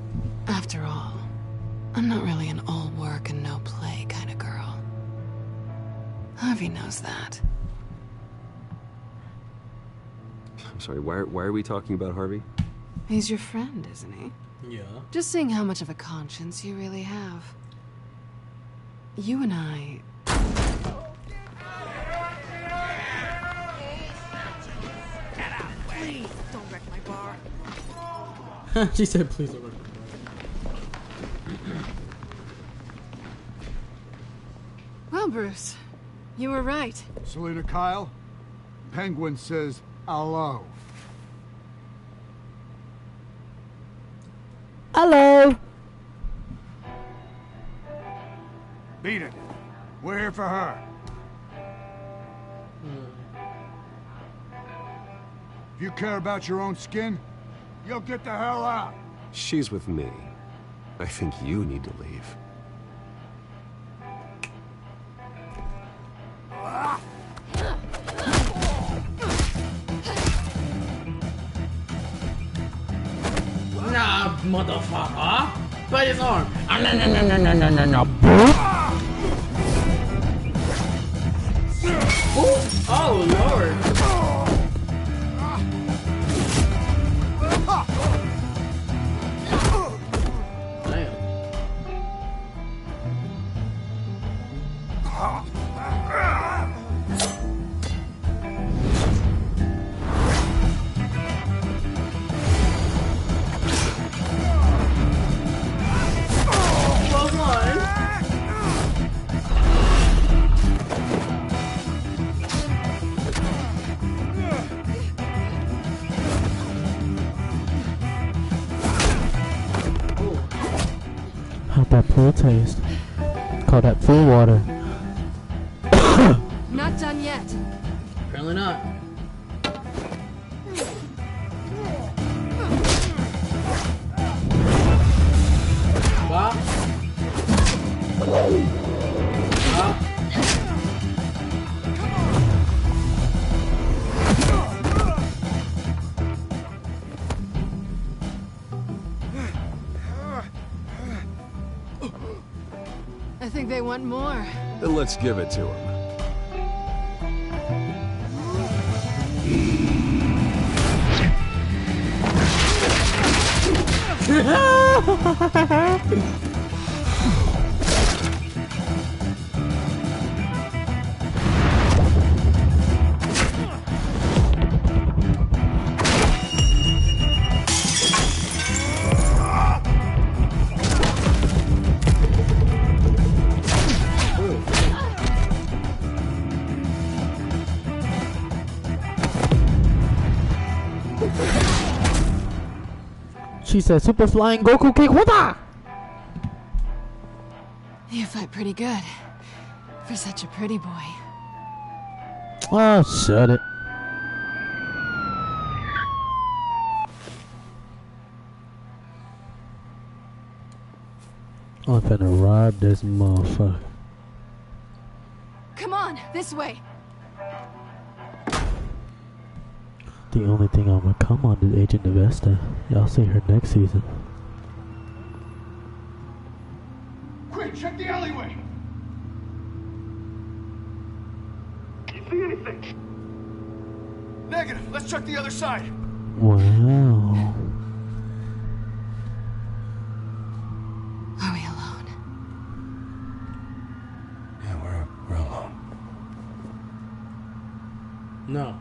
Speaker 17: After all, I'm not really an all work and no play kind of girl. Harvey knows that.
Speaker 9: I'm sorry, why are we talking about Harvey?
Speaker 17: He's your friend, isn't he?
Speaker 1: Yeah.
Speaker 17: Just seeing how much of a conscience you really have. You and I...
Speaker 16: Please, don't wreck my bar.
Speaker 1: She said, please don't work.
Speaker 17: Well, Bruce, you were right.
Speaker 15: Selina Kyle, Penguin says hello.
Speaker 7: Hello.
Speaker 15: Beat it. We're here for her. If you care about your own skin, you'll get the hell out.
Speaker 9: She's with me. I think you need to leave.
Speaker 1: Nah, motherfucker. Bite his arm. Oh, Lord.
Speaker 7: How'd that pool taste? Call that pool water.
Speaker 17: Not done yet.
Speaker 1: Apparently not. Wow.
Speaker 17: I think they want more.
Speaker 9: Then let's give it to him.
Speaker 7: She said, "Super flying Goku kick, wada!"
Speaker 17: You fight pretty good. For such a pretty boy.
Speaker 7: Oh, shut it. I'm finna rob this motherfucker.
Speaker 17: Come on, this way.
Speaker 7: The only thing I'm gonna come on is Agent Avesta. Y'all see her next season.
Speaker 15: Quick, check the alleyway.
Speaker 12: You see anything?
Speaker 15: Negative. Let's check the other side.
Speaker 7: Wow.
Speaker 17: Are we alone?
Speaker 9: Yeah, we're alone.
Speaker 1: No.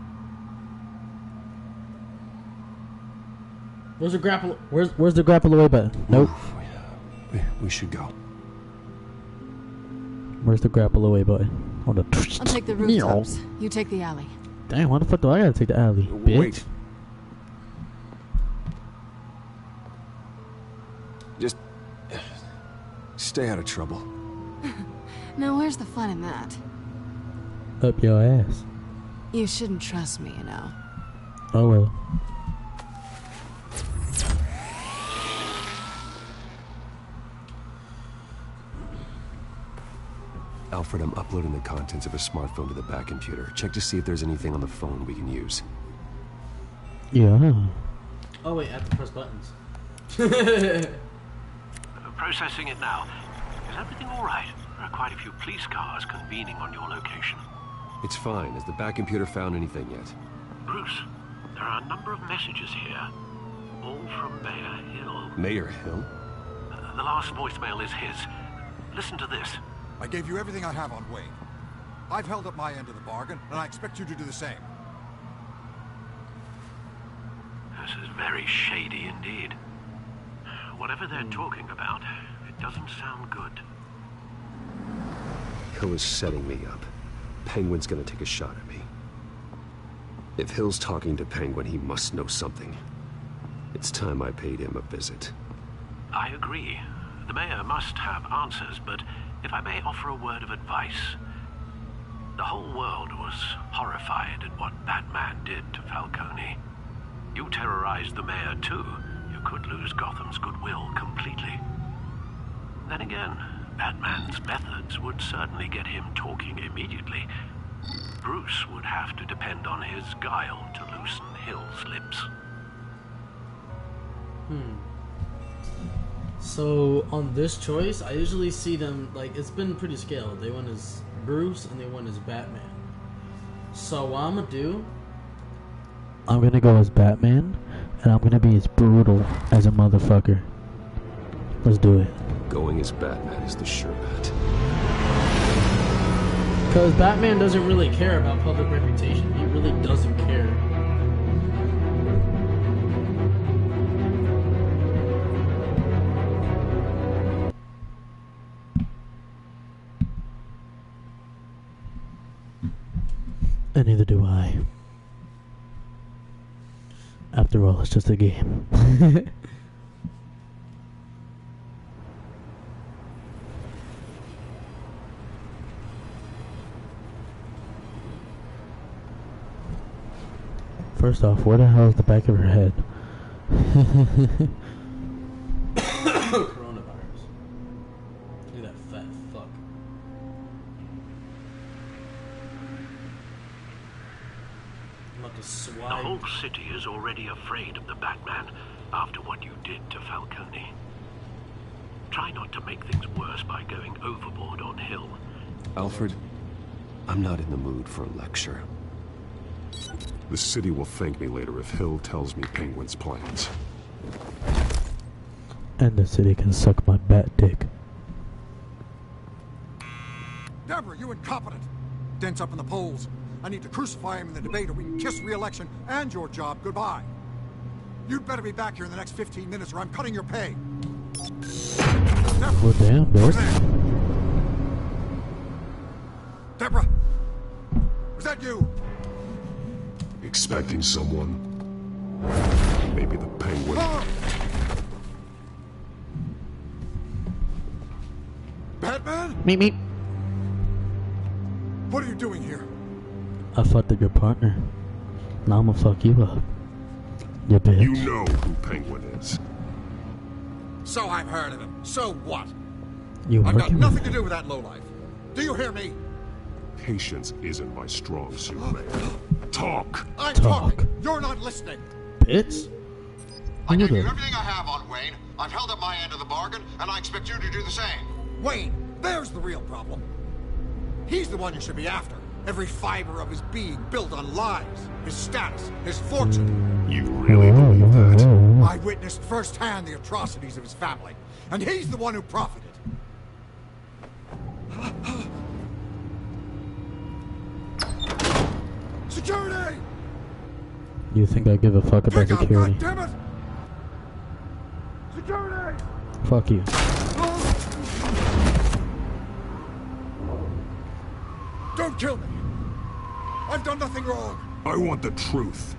Speaker 1: Where's the grapple?
Speaker 7: Where's the grapple away button? Nope.
Speaker 9: We should go.
Speaker 7: Where's the grapple away button? Hold on.
Speaker 17: I'll take the rooftops. You take the alley.
Speaker 7: Dang, why the fuck do I gotta take the alley, bitch?
Speaker 9: Wait. Just stay out of trouble.
Speaker 17: Now, where's the fun in that?
Speaker 7: Up your ass.
Speaker 17: You shouldn't trust me, you know.
Speaker 7: Oh well.
Speaker 9: Alfred, I'm uploading the contents of a smartphone to the back computer. Check to see if there's anything on the phone we can use.
Speaker 7: Yeah.
Speaker 1: Oh wait, I have to press buttons.
Speaker 14: Processing it now. Is everything all right? There are quite a few police cars convening on your location.
Speaker 9: It's fine. Has the back computer found anything yet?
Speaker 14: Bruce, there are a number of messages here. All from Mayor Hill.
Speaker 9: Mayor Hill?
Speaker 14: The last voicemail is his. Listen to this.
Speaker 18: I gave you everything I have on Wayne. I've held up my end of the bargain, and I expect you to do the same.
Speaker 14: This is very shady indeed. Whatever they're talking about, it doesn't sound good.
Speaker 9: Hill is setting me up. Penguin's gonna take a shot at me. If Hill's talking to Penguin, he must know something. It's time I paid him a visit.
Speaker 14: I agree. The mayor must have answers, but if I may offer a word of advice. The whole world was horrified at what Batman did to Falcone. You terrorized the mayor too. You could lose Gotham's goodwill completely. Then again, Batman's methods would certainly get him talking immediately. Bruce would have to depend on his guile to loosen Hill's lips.
Speaker 1: So on this choice, I usually see them like it's been pretty scaled. They went as Bruce and they went as Batman. So what I'm gonna do?
Speaker 7: I'm gonna go as Batman, and I'm gonna be as brutal as a motherfucker. Let's do it.
Speaker 9: Going as Batman is the sure bet.
Speaker 1: Because Batman doesn't really care about public reputation. He really doesn't care.
Speaker 7: And neither do I. After all, it's just a game. First off, where the hell is the back of her head?
Speaker 1: Coronavirus. Look at that fat fuck. I'm about to
Speaker 14: The
Speaker 1: swipe.
Speaker 14: whole city is already afraid of the Batman after what you did to Falcone. Try not to make things worse by going overboard on Hill.
Speaker 9: Alfred, I'm not in the mood for a lecture.
Speaker 3: The city will thank me later if Hill tells me Penguin's plans.
Speaker 7: And the city can suck my bat dick.
Speaker 18: Deborah, you incompetent! Dents up in the polls. I need to crucify him in the debate or we can kiss re-election and your job goodbye. You'd better be back here in the next 15 minutes or I'm cutting your pay. Deborah,
Speaker 7: Well, damn,
Speaker 18: who's
Speaker 7: bitch.
Speaker 18: there? Deborah! Was that you?
Speaker 3: Expecting someone. Maybe the Penguin.
Speaker 18: Batman?
Speaker 7: Meep meep.
Speaker 18: What are you doing here?
Speaker 7: I fucked up your partner. Now I'ma fuck you up. You bitch.
Speaker 3: You know who Penguin is.
Speaker 18: So I've heard of him. So what?
Speaker 7: You
Speaker 18: I've got
Speaker 7: working
Speaker 18: nothing
Speaker 7: with
Speaker 18: to do with that lowlife. Do you hear me?
Speaker 3: Patience isn't my strong suit, man. Talk!
Speaker 18: I'm
Speaker 7: Talk.
Speaker 18: talking. You're not listening.
Speaker 7: bitch?
Speaker 18: I
Speaker 7: Who
Speaker 18: gave you
Speaker 7: the-
Speaker 18: everything I have on Wayne. I've held up my end of the bargain, and I expect you to do the same. Wayne, there's the real problem. He's the one you should be after. Every fiber of his being built on lies, his status, his fortune.
Speaker 3: You really believe that?
Speaker 18: I witnessed firsthand the atrocities of his family, and he's the one who profited. Security!
Speaker 7: You think I give a fuck about
Speaker 18: Pick up,
Speaker 7: security?
Speaker 18: goddammit! Security!
Speaker 7: Fuck you.
Speaker 18: Don't kill me! I've done nothing wrong!
Speaker 3: I want the truth.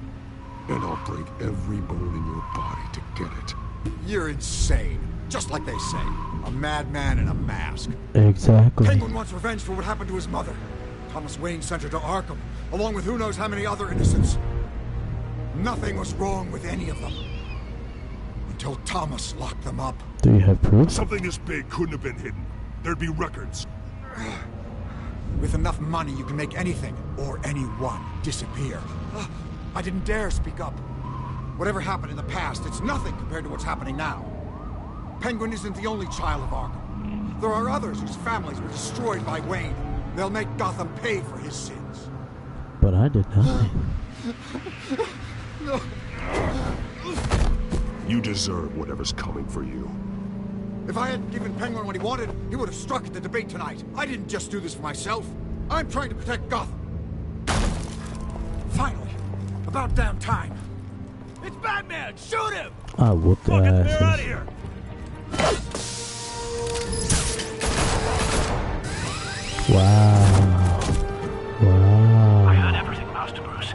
Speaker 3: And I'll break every bone in your body to get it.
Speaker 18: You're insane. Just like they say. A madman in a mask.
Speaker 7: Exactly.
Speaker 18: Penguin wants revenge for what happened to his mother. Thomas Wayne sent her to Arkham, along with who knows how many other innocents. Nothing was wrong with any of them. Until Thomas locked them up.
Speaker 7: Do you have proof?
Speaker 3: Something this big couldn't have been hidden. There'd be records.
Speaker 18: With enough money, you can make anything, or anyone, disappear. I didn't dare speak up. Whatever happened in the past, it's nothing compared to what's happening now. Penguin isn't the only child of Arkham. There are others whose families were destroyed by Wayne. They'll make Gotham pay for his sins.
Speaker 7: But I did nothing.
Speaker 18: No.
Speaker 3: You deserve whatever's coming for you.
Speaker 18: If I hadn't given Penguin what he wanted, he would have struck at the debate tonight. I didn't just do this for myself. I'm trying to protect Gotham. Finally. About damn time.
Speaker 5: It's Batman! Shoot him!
Speaker 7: I whooped their
Speaker 5: Fuck it, they're out of
Speaker 7: asses.
Speaker 5: here!
Speaker 7: Wow. Wow.
Speaker 14: I heard everything, Master Bruce.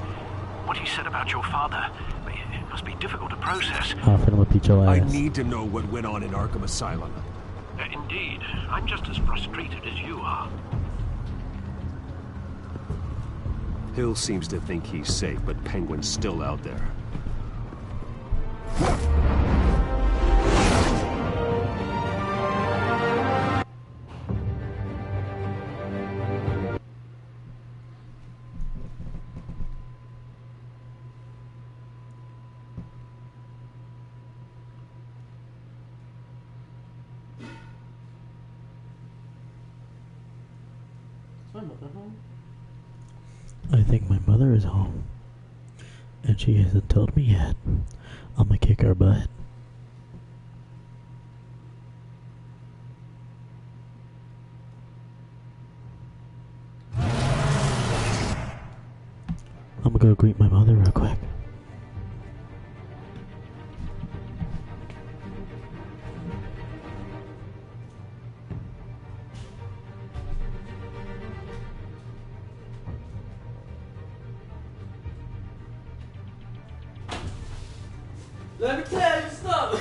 Speaker 14: What he said about your father, it must be difficult to process.
Speaker 7: I'm finna beat your
Speaker 9: I
Speaker 7: ass.
Speaker 9: need to know what went on in Arkham Asylum.
Speaker 14: Indeed. I'm just as frustrated as you are.
Speaker 9: Hill seems to think he's safe, but Penguin's still out there.
Speaker 7: I think my mother is home. And she hasn't told me yet. I'm gonna kick her butt. I'm gonna go greet my mother real quick.
Speaker 1: Let me tell you something.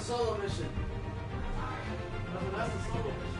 Speaker 1: solo mission. That's a solo mission.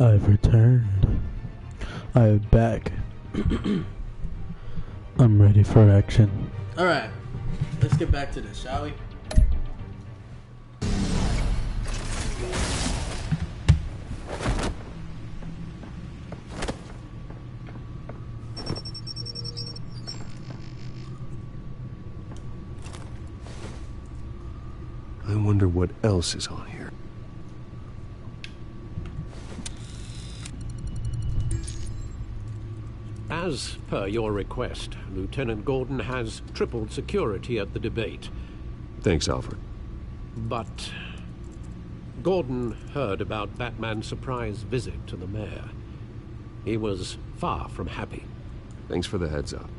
Speaker 7: I've returned. I am back. I'm ready for action.
Speaker 1: Alright, let's get back to this, shall we?
Speaker 9: I wonder what else is on here.
Speaker 8: As per your request, Lieutenant Gordon has tripled security at the debate.
Speaker 9: Thanks, Alfred.
Speaker 8: But Gordon heard about Batman's surprise visit to the mayor. He was far from happy.
Speaker 9: Thanks for the heads up.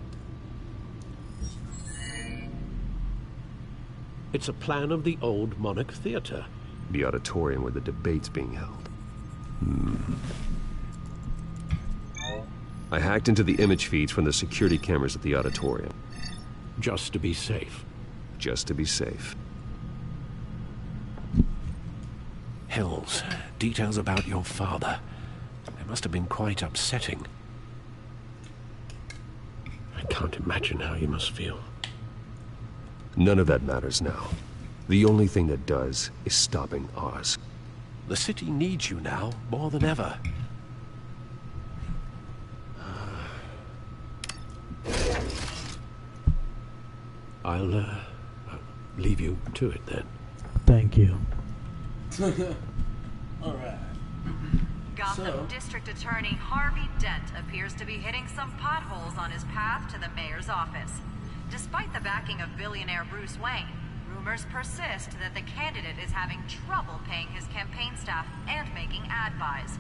Speaker 8: It's a plan of the old Monarch Theater.
Speaker 9: The auditorium where the debate's being held. I hacked into the image feeds from the security cameras at the auditorium.
Speaker 8: Just to be safe.
Speaker 9: Just to be safe.
Speaker 8: Hills, details about your father. They must have been quite upsetting. I can't imagine how you must feel.
Speaker 9: None of that matters now. The only thing that does is stopping Oz.
Speaker 8: The city needs you now, more than ever. I'll leave you to it then.
Speaker 7: Thank you.
Speaker 1: Alright.
Speaker 19: Gotham District Attorney Harvey Dent appears to be hitting some potholes on his path to the mayor's office. Despite the backing of billionaire Bruce Wayne, rumors persist that the candidate is having trouble paying his campaign staff and making ad buys.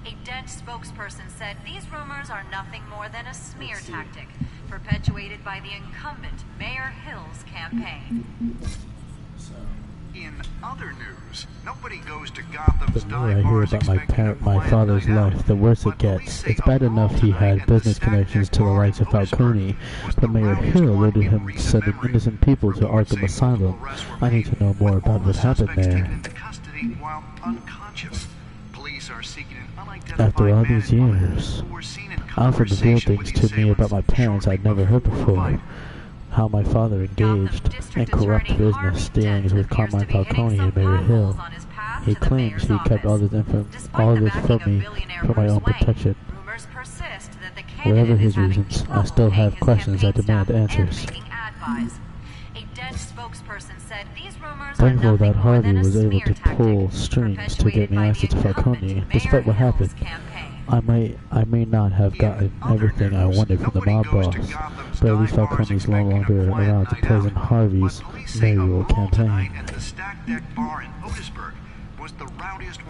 Speaker 19: A Dent spokesperson said these rumors are nothing more than a smear tactic, perpetuated by the incumbent Mayor Hill's campaign.
Speaker 20: In other news, nobody goes to Gotham's
Speaker 7: The more I hear about my father's life, the worse it gets. It's bad enough he had business connections to the likes of Falcone, but Mayor Hill ordered him sending innocent people to Arkham Asylum. I need to know more about what happened there. After all these years, Alfred revealed things to me about my parents I'd never heard before. How my father engaged in corrupt business dealings with Carmine Falcone and Mayor Hill. He claims he kept all this from me for my own protection. Whatever his reasons, I still have questions that demand answers. Thankful that Harvey was able to pull strings to get me access to Falcone, despite what happened. I may not have gotten everything I wanted from the mob boss, but at least Falcone's no longer around to poison Harvey's mayoral campaign.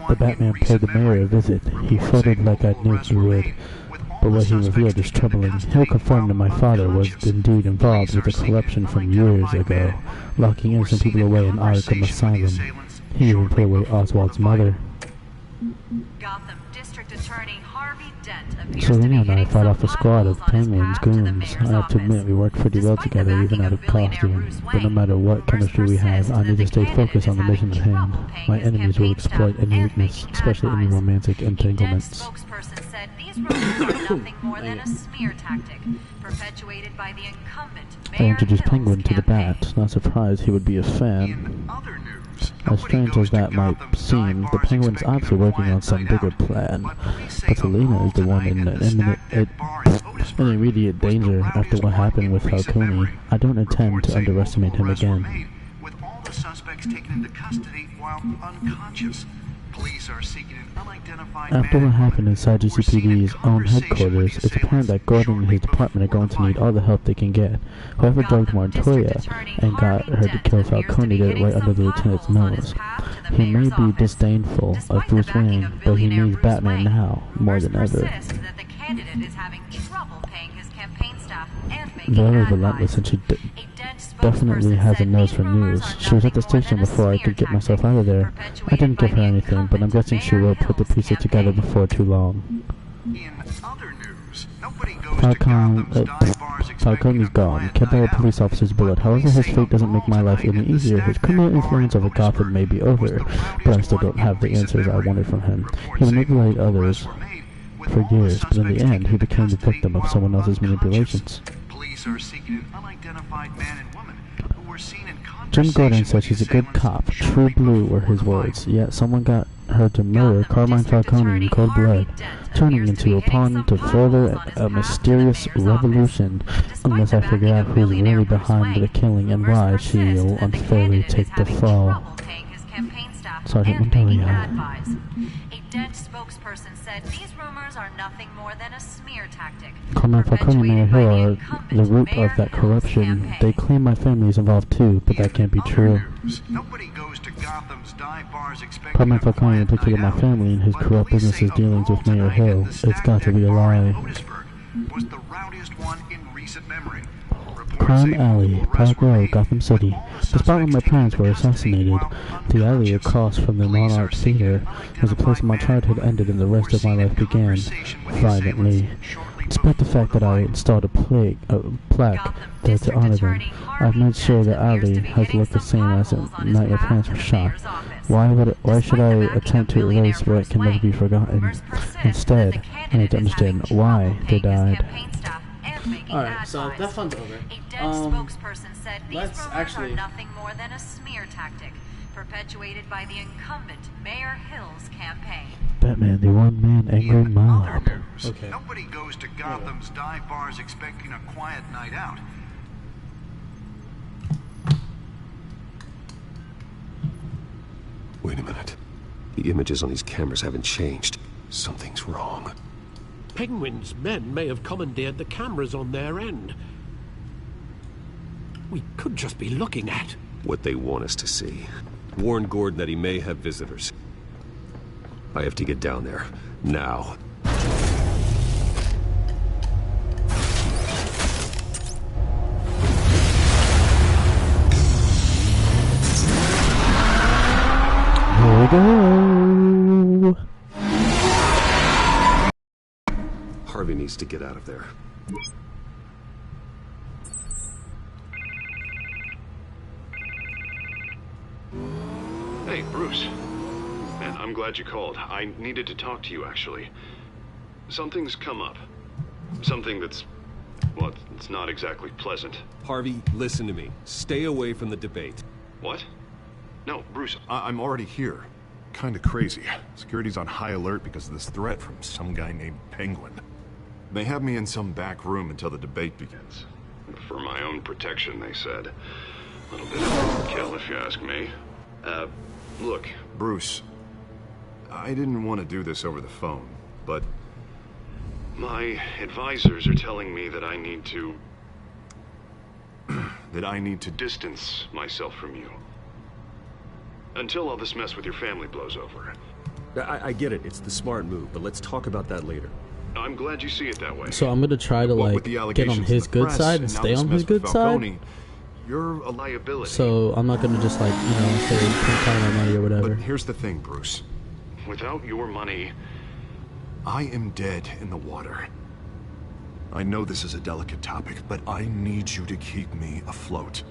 Speaker 7: The Batman paid the mayor a visit. He floated like I knew he would, but what he revealed is troubling. Hill confirmed that my father was indeed involved with the corruption from years ago, locking innocent people away in Arkham Asylum. He even put away Oswald's mother.
Speaker 19: Gotham District Attorney Harvey Dent
Speaker 7: Selena and I fought off a squad of Penguin's goons. I have to admit, we worked pretty well together, even out of costume. But no matter what chemistry we have, I need to stay focused on the mission at hand. My enemies will exploit any weakness, especially any romantic entanglements. I introduced Penguin to the Bat. Not surprised he would be a fan. As strange as that might seem, the Penguin's obviously working on some bigger plan. But Selena is the one in immediate danger after what happened with Falcone. I don't intend to underestimate him again.
Speaker 20: With all the suspects taken into custody while unconscious. Police are seeking an unidentified
Speaker 7: After what happened inside GCPD's own headquarters, it's apparent that Gordon and his department are going to need all the help they can get. Whoever drugged Montoya and got her to kill Falcone did it right under the lieutenant's nose. He may be disdainful of Bruce Wayne, but he needs Batman now, more than ever. Very relentless, and she definitely has a nose for news. She was at the station before I could get myself out of there. I didn't give her anything, but I'm guessing she will put the pieces together before too long. Falcone's gone, killed by a police officer's bullet. However, his fate doesn't make my life any easier. His criminal influence over Gotham may be over, but I still don't have the answers I wanted from him. He manipulated others for years, but in the end, he became the victim of someone else's manipulations.
Speaker 20: Police are seeking an unidentified man and woman who were seen in
Speaker 7: Jim Gordon said she's a good cop. True blue were his words. Yet someone got her to murder Carmine Falcone in cold blood, turning into a pawn to further a mysterious revolution. Unless I figure out who's really behind the killing and why she'll unfairly take the fall. Sergeant Montoya.
Speaker 19: A Dent spokesperson said these rumors are nothing more than a smear tactic.
Speaker 7: Carmine Falcone and Mayor Hill are the root of that corruption. They claim my family is involved too, but that can't be true. Carmine Falcone implicated my family in his corrupt business's dealings with Mayor Hill. It's got to be a lie. Crime Alley, Park Row, Gotham City. The spot where my parents were assassinated, the alley across from the Monarch Theater, was a place my childhood ended and the rest of my life began, violently. Despite the fact that I installed a plaque there to honor them, I've made sure the alley has looked the same as the night my parents were shot. Why should I attempt to erase what can never be forgotten? Instead, I need to understand why they died.
Speaker 1: Alright, so that fun's over. Let's actually
Speaker 19: nothing more than a smear tactic perpetuated by the incumbent Mayor Hill's campaign.
Speaker 7: Batman, the one-man angry mob.
Speaker 20: Okay. Nobody goes to Gotham's dive bars expecting a quiet night out.
Speaker 9: Wait a minute. The images on these cameras haven't changed. Something's wrong.
Speaker 8: Penguin's men may have commandeered the cameras on their end. We could just be looking at
Speaker 9: what they want us to see. Warn Gordon that he may have visitors. I have to get down there, now.
Speaker 7: Here we go.
Speaker 9: Harvey needs to get out of there.
Speaker 3: Hey, Bruce. Man, I'm glad you called. I needed to talk to you, actually. Something's come up. Something that's... well, it's not exactly pleasant.
Speaker 9: Harvey, listen to me. Stay away from the debate.
Speaker 3: What? No, Bruce, I'm already here. Kinda crazy. Security's on high alert because of this threat from some guy named Penguin. They have me in some back room until the debate begins. For my own protection, they said. A little bit of overkill, if you ask me. Look, Bruce, I didn't want to do this over the phone, but my advisors are telling me that I need to... distance myself from you. Until all this mess with your family blows over.
Speaker 9: I get it. It's the smart move, but let's talk about that later.
Speaker 3: I'm glad you see it that way.
Speaker 7: So I'm gonna try to like get on his good side and stay on his good side.
Speaker 3: You're a liability.
Speaker 7: So I'm not gonna just like, you know, say can't count my money or whatever.
Speaker 3: But here's the thing, Bruce. Without your money, I am dead in the water. I know this is a delicate topic, but I need you to keep me afloat.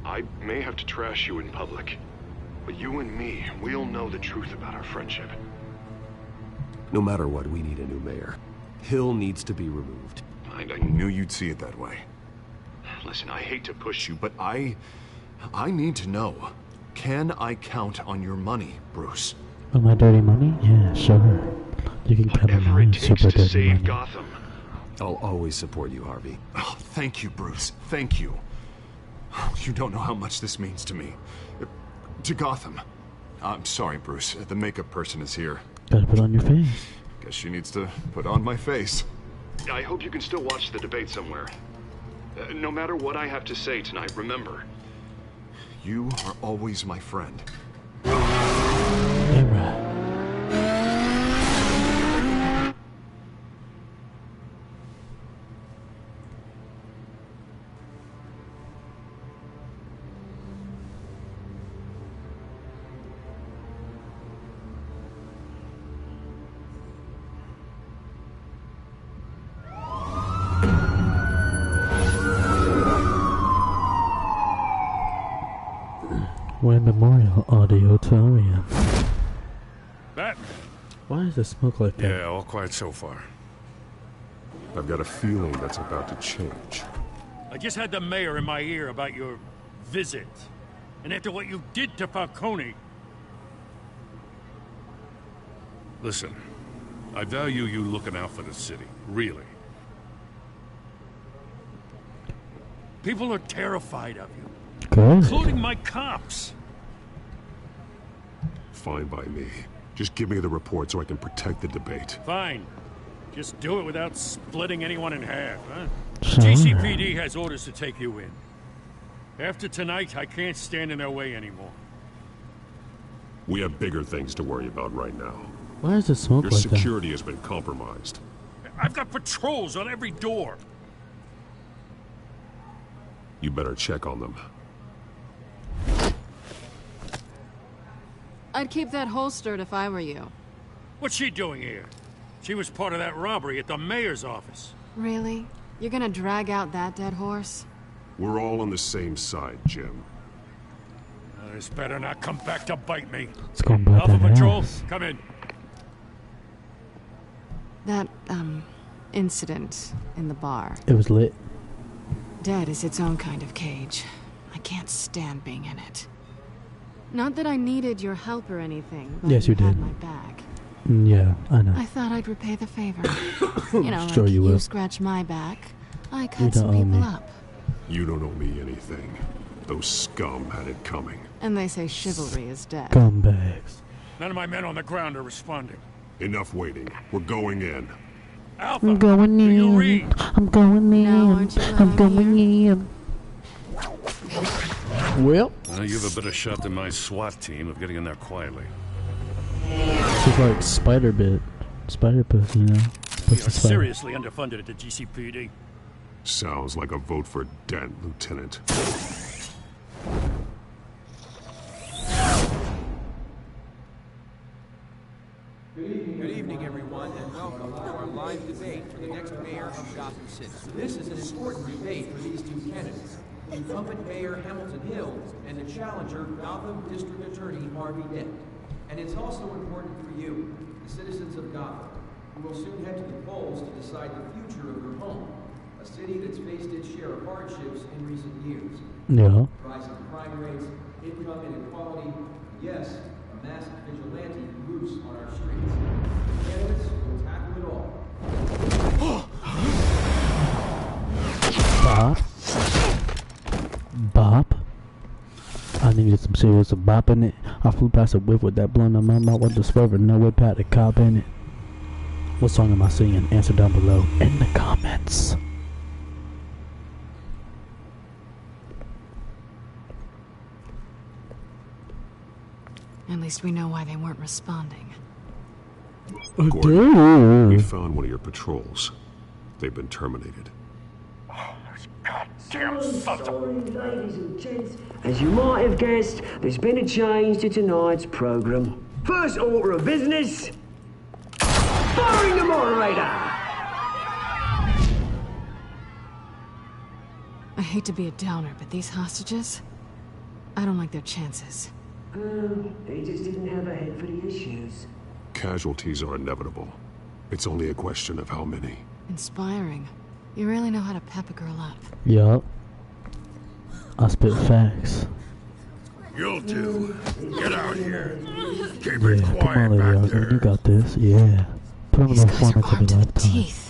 Speaker 3: I may have to trash you in public, but you and me, we'll know the truth about our friendship.
Speaker 9: No matter what, we need a new mayor. Hill needs to be removed.
Speaker 3: I knew you'd see it that way. Listen, I hate to push you, but I need to know. Can I count on your money, Bruce?
Speaker 7: On my dirty money? Yeah, sure. You can count on my super dirty money.
Speaker 3: Gotham.
Speaker 9: I'll always support you, Harvey.
Speaker 3: Oh, thank you, Bruce. Thank you. You don't know how much this means to me. To Gotham. I'm sorry, Bruce. The makeup person is here.
Speaker 7: Gotta put on your face.
Speaker 3: Guess she needs to put on my face. I hope you can still watch the debate somewhere. No matter what I have to say tonight, remember, you are always my friend.
Speaker 7: Wayne Memorial Auditorium.
Speaker 12: That.
Speaker 7: Why does it smoke like that?
Speaker 12: Yeah, all quiet so far.
Speaker 9: I've got a feeling that's about to change.
Speaker 5: I just had the mayor in my ear about your visit. And after what you did to Falcone...
Speaker 12: Listen, I value you looking out for the city. Really.
Speaker 5: People are terrified of you.
Speaker 7: Good.
Speaker 5: Including my cops.
Speaker 9: Fine by me. Just give me the report so I can protect the debate.
Speaker 5: Fine. Just do it without splitting anyone in half, huh?
Speaker 7: Sure.
Speaker 5: GCPD has orders to take you in. After tonight, I can't stand in their way anymore.
Speaker 9: We have bigger things to worry about right now.
Speaker 7: Why does it smoke
Speaker 9: Your
Speaker 7: like
Speaker 9: security has been compromised.
Speaker 5: I've got patrols on every door.
Speaker 9: You better check on them.
Speaker 17: I'd keep that holstered if I were you.
Speaker 5: What's she doing here? She was part of that robbery at the mayor's office.
Speaker 17: Really? You're gonna drag out that dead horse?
Speaker 9: We're all on the same side, Jim.
Speaker 5: This better not come back to bite me.
Speaker 7: It's going back
Speaker 5: Alpha
Speaker 7: that
Speaker 5: Patrol,
Speaker 7: ass.
Speaker 5: come in.
Speaker 17: That, incident in the bar.
Speaker 7: It was lit.
Speaker 17: Dead is its own kind of cage. I can't stand being in it. Not that I needed your help or anything, but
Speaker 7: Yes, you
Speaker 17: had
Speaker 7: did.
Speaker 17: my back.
Speaker 7: Yeah, I know.
Speaker 17: I thought I'd repay the favor. You know,
Speaker 7: Sure
Speaker 17: like
Speaker 7: you will.
Speaker 17: scratch my back, I
Speaker 7: You
Speaker 17: cut some
Speaker 7: don't owe
Speaker 17: people
Speaker 7: me.
Speaker 17: up.
Speaker 9: You don't owe me anything. Those scum had it coming.
Speaker 17: And they say chivalry is dead.
Speaker 7: Scumbags.
Speaker 5: None of my men on the ground are responding.
Speaker 9: Enough waiting. We're going in.
Speaker 5: Alpha,
Speaker 7: I'm going
Speaker 5: do you
Speaker 7: in.
Speaker 5: read?
Speaker 7: I'm going in.
Speaker 17: Now, aren't you
Speaker 7: I'm going in. Well,
Speaker 12: You have a better shot than my SWAT team of getting in there quietly.
Speaker 7: this is like Spider Puss, you know?
Speaker 5: We
Speaker 7: Puss
Speaker 5: are
Speaker 7: the Spider.
Speaker 5: seriously underfunded at the GCPD.
Speaker 9: Sounds like a vote for Dent, Lieutenant.
Speaker 21: Good evening, everyone, and welcome to our live debate for the next mayor of Gotham City. This is an important debate for these two candidates, incumbent Mayor Hamilton Hill and the challenger, Gotham District Attorney Harvey Dent. And it's also important for you, the citizens of Gotham, who will soon head to the polls to decide the future of your home, a city that's faced its share of hardships in recent years.
Speaker 7: Yeah.
Speaker 21: Rising crime rates, income inequality, yes, a masked vigilante loose on our streets. The candidates will tackle it all.
Speaker 7: Bop. Bop. I needed some serious bop in it. I flew past a whip with that blunt in my mouth with the swerving no way pat the cop in it. What song am I singing? Answer down below in the comments.
Speaker 17: At least we know why they weren't responding.
Speaker 9: Gordon, we found one of your patrols. They've been terminated.
Speaker 5: Damn sons of...
Speaker 2: Ladies and gents, as you might have guessed, there's been a change to tonight's program. First order of business, firing the moderator.
Speaker 17: I hate to be a downer, but these hostages, I don't like their chances.
Speaker 2: They just didn't have a head for the issues.
Speaker 9: Casualties are inevitable. It's only a question of how many.
Speaker 17: Inspiring. You really know how to pep a girl up.
Speaker 7: Yup. I spit facts.
Speaker 12: You'll do. Get out here. Keep
Speaker 7: Yeah,
Speaker 12: it
Speaker 7: come
Speaker 12: quiet
Speaker 7: on,
Speaker 12: back
Speaker 7: Lady
Speaker 12: there.
Speaker 7: Oscar. You got this. Yeah. Put on the performance of your lifetime.
Speaker 17: Teeth.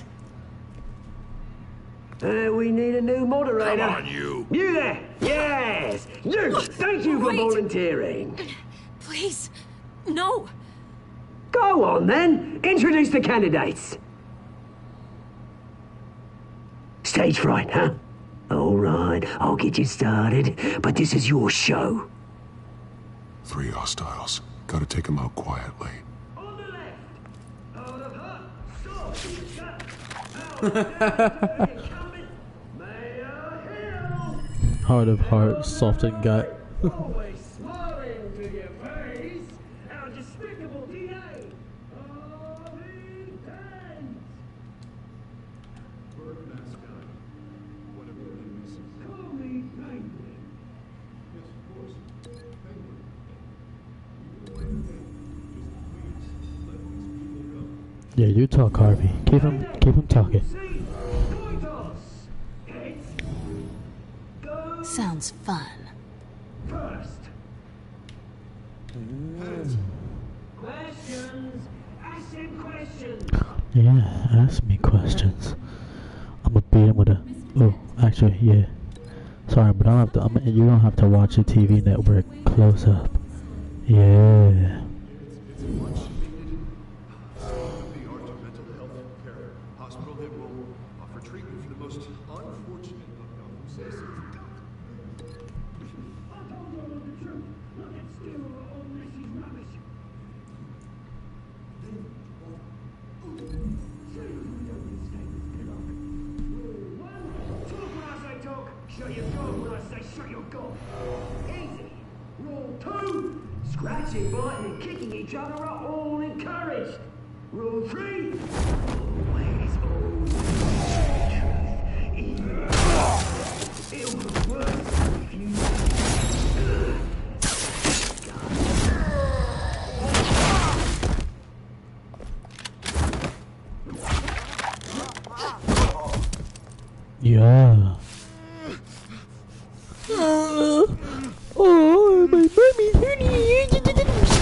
Speaker 2: We need a new moderator.
Speaker 12: Come on, you.
Speaker 2: You there? Yes. You. Thank you for
Speaker 4: Wait.
Speaker 2: volunteering.
Speaker 4: Please, no.
Speaker 2: Go on then. Introduce the candidates. Stage fright, huh? All right, I'll get you started, but this is your show.
Speaker 9: 3 hostiles. Gotta take them out quietly.
Speaker 7: Heart of heart, soft and gut.
Speaker 2: Always smiling to your face. Our despicable DA. Harvey Dent. Bird mascot. What have you been missing? Call me Penguin. Yes, of course. Penguin.
Speaker 7: Yeah, you talk, Harvey. Keep him talking.
Speaker 17: Sounds fun.
Speaker 10: First. Questions. Ask him questions.
Speaker 7: Yeah, ask me questions. I'm gonna beat him with a. Oh, actually, yeah. Sorry, but you don't have to watch the TV network close up. Yeah.
Speaker 3: Hospital that will offer treatment for the most unfortunate of young citizens.
Speaker 10: Shut your gob when I say shut your gob. Easy. Rule 2. Scratching, biting, and kicking each other are all encouraged. Rule 3. Always, always truth. It'll look worse if you
Speaker 7: Yeah. Oh, my mommy's hurting.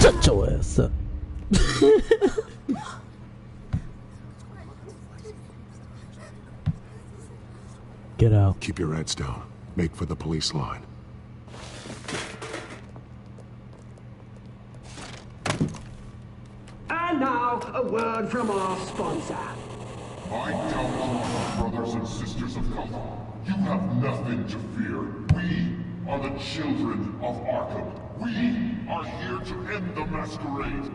Speaker 7: Shut your ass up. Get out.
Speaker 3: Keep your heads down. Make for the police line.
Speaker 10: And now, a word from our sponsor.
Speaker 6: My downfall, brothers and sisters of Gotham. You have nothing to fear. We are the children of Arkham. We are here to end the masquerade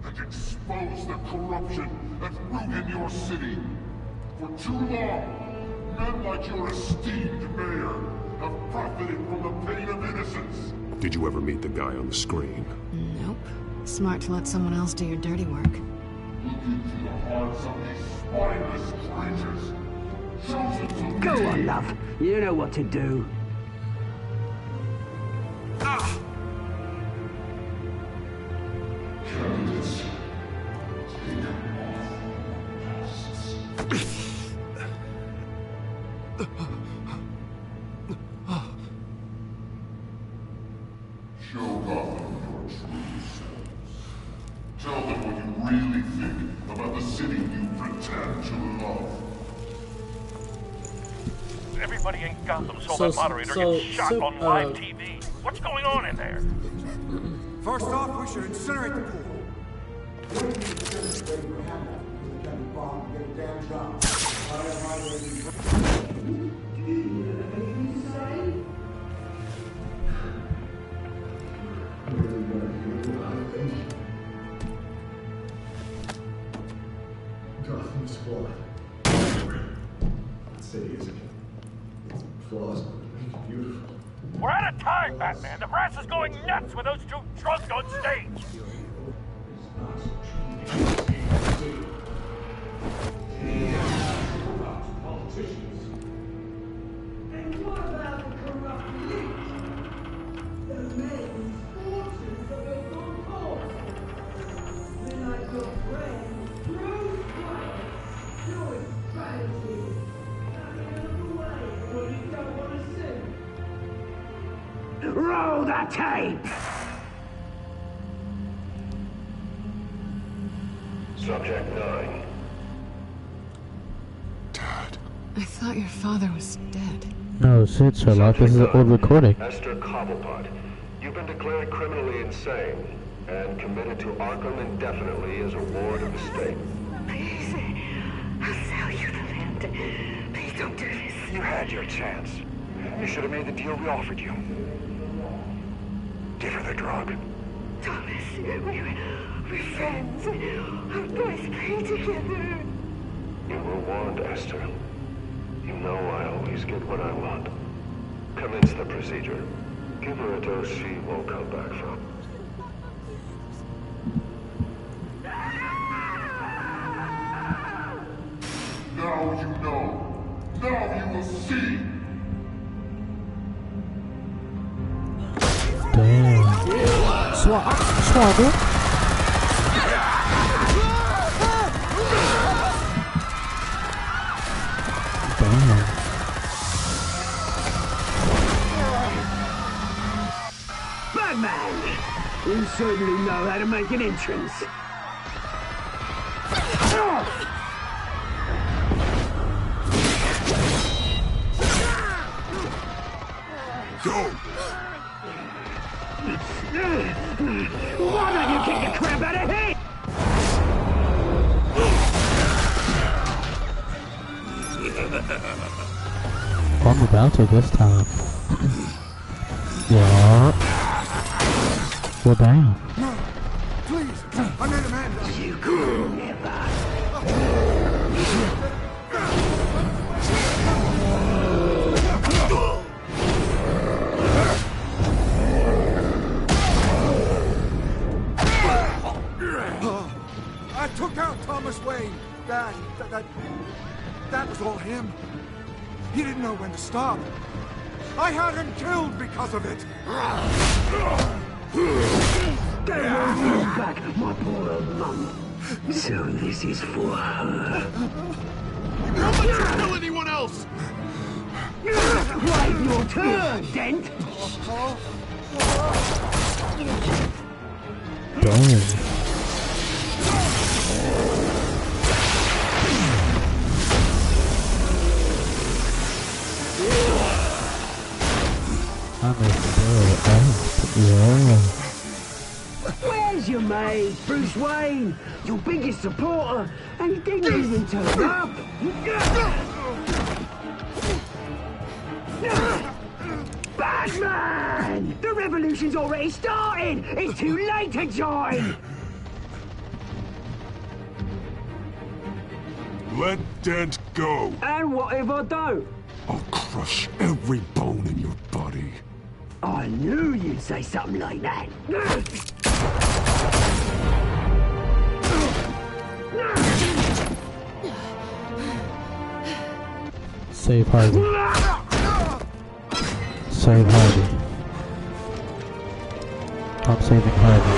Speaker 6: and expose the corruption that ruined your city. For too long, men like your esteemed mayor have profited from the pain of innocence.
Speaker 3: Did you ever meet the guy on the screen?
Speaker 17: Nope. Smart to let someone else do your dirty work.
Speaker 6: Look into the hearts of these spineless creatures. Chosen to
Speaker 10: Go
Speaker 6: be.
Speaker 10: on, love. You know what to do.
Speaker 6: Candidates, take off masks. Show Gotham your true selves. Tell them what you really think about the city you pretend to love.
Speaker 14: Everybody in Gotham saw that moderator get shot on live TV. What's going on in there?
Speaker 18: First off, we should incinerate the pool.
Speaker 3: Gotham's flawed. That city isn't. Its flaws make it beautiful.
Speaker 14: We're out of time, Batman. The brass is going nuts with those two drunks on stage.
Speaker 10: And what about the corrupt elite? The men whose fortunes are based on force. Then I've got friends, Bruce Wayne, doing strategy. Nothing out of the way when you don't want to see. Roll the tape!
Speaker 9: Subject 9.
Speaker 17: I thought your father was dead.
Speaker 7: No shit, Sherlock. This is an old recording.
Speaker 9: Esther Cobblepot, you've been declared criminally insane and committed to Arkham indefinitely as a ward of the state.
Speaker 10: Please, I'll sell you the land. Please don't do this.
Speaker 20: You had your chance. You should have made the deal we offered you. Give her the drug.
Speaker 10: Thomas, we're friends. Our boys play together.
Speaker 9: You were warned, Esther. You know I always get what I want. Commence the procedure. Give her a dose she won't come back from.
Speaker 6: Now you know. Now you will see.
Speaker 7: Damn. Swagger.
Speaker 2: man. You certainly know how to make an entrance.
Speaker 6: Go!
Speaker 2: Why don't you kick the crap out of him?
Speaker 7: I'm about to this time. Yeah. Well, damn.
Speaker 15: No, please, I made a man.
Speaker 2: You could never.
Speaker 15: I took out Thomas Wayne. That was all him. He didn't know when to stop. I had him killed because of it.
Speaker 2: Get back, my poor old mum. So this is for her.
Speaker 6: Don't let you kill anyone else!
Speaker 2: Wait your turn, Dent!
Speaker 7: Damn. I'm a yeah.
Speaker 2: Where's your mate, Bruce Wayne? Your biggest supporter, and he didn't even turn up. Batman! The revolution's already started! It's too late to join!
Speaker 6: Let Dent go!
Speaker 2: And what if I don't?
Speaker 6: I'll crush every bone in your body.
Speaker 2: I knew you'd say something like that.
Speaker 7: Save Harvey. Save Harvey. I'm saving Harvey.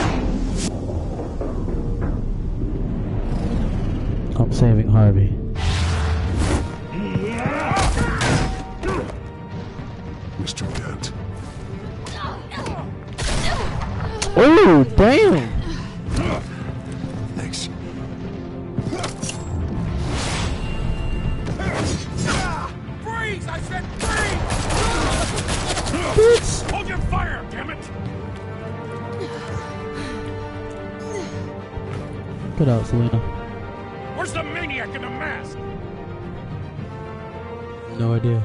Speaker 7: I'm saving Harvey.
Speaker 6: Mr. Dent.
Speaker 7: Oh, damn!
Speaker 6: Thanks.
Speaker 12: Freeze! I said freeze!
Speaker 7: Bitch!
Speaker 12: Hold your fire, damn it!
Speaker 7: Get out, Selena.
Speaker 12: Where's the maniac in the mask?
Speaker 7: No idea.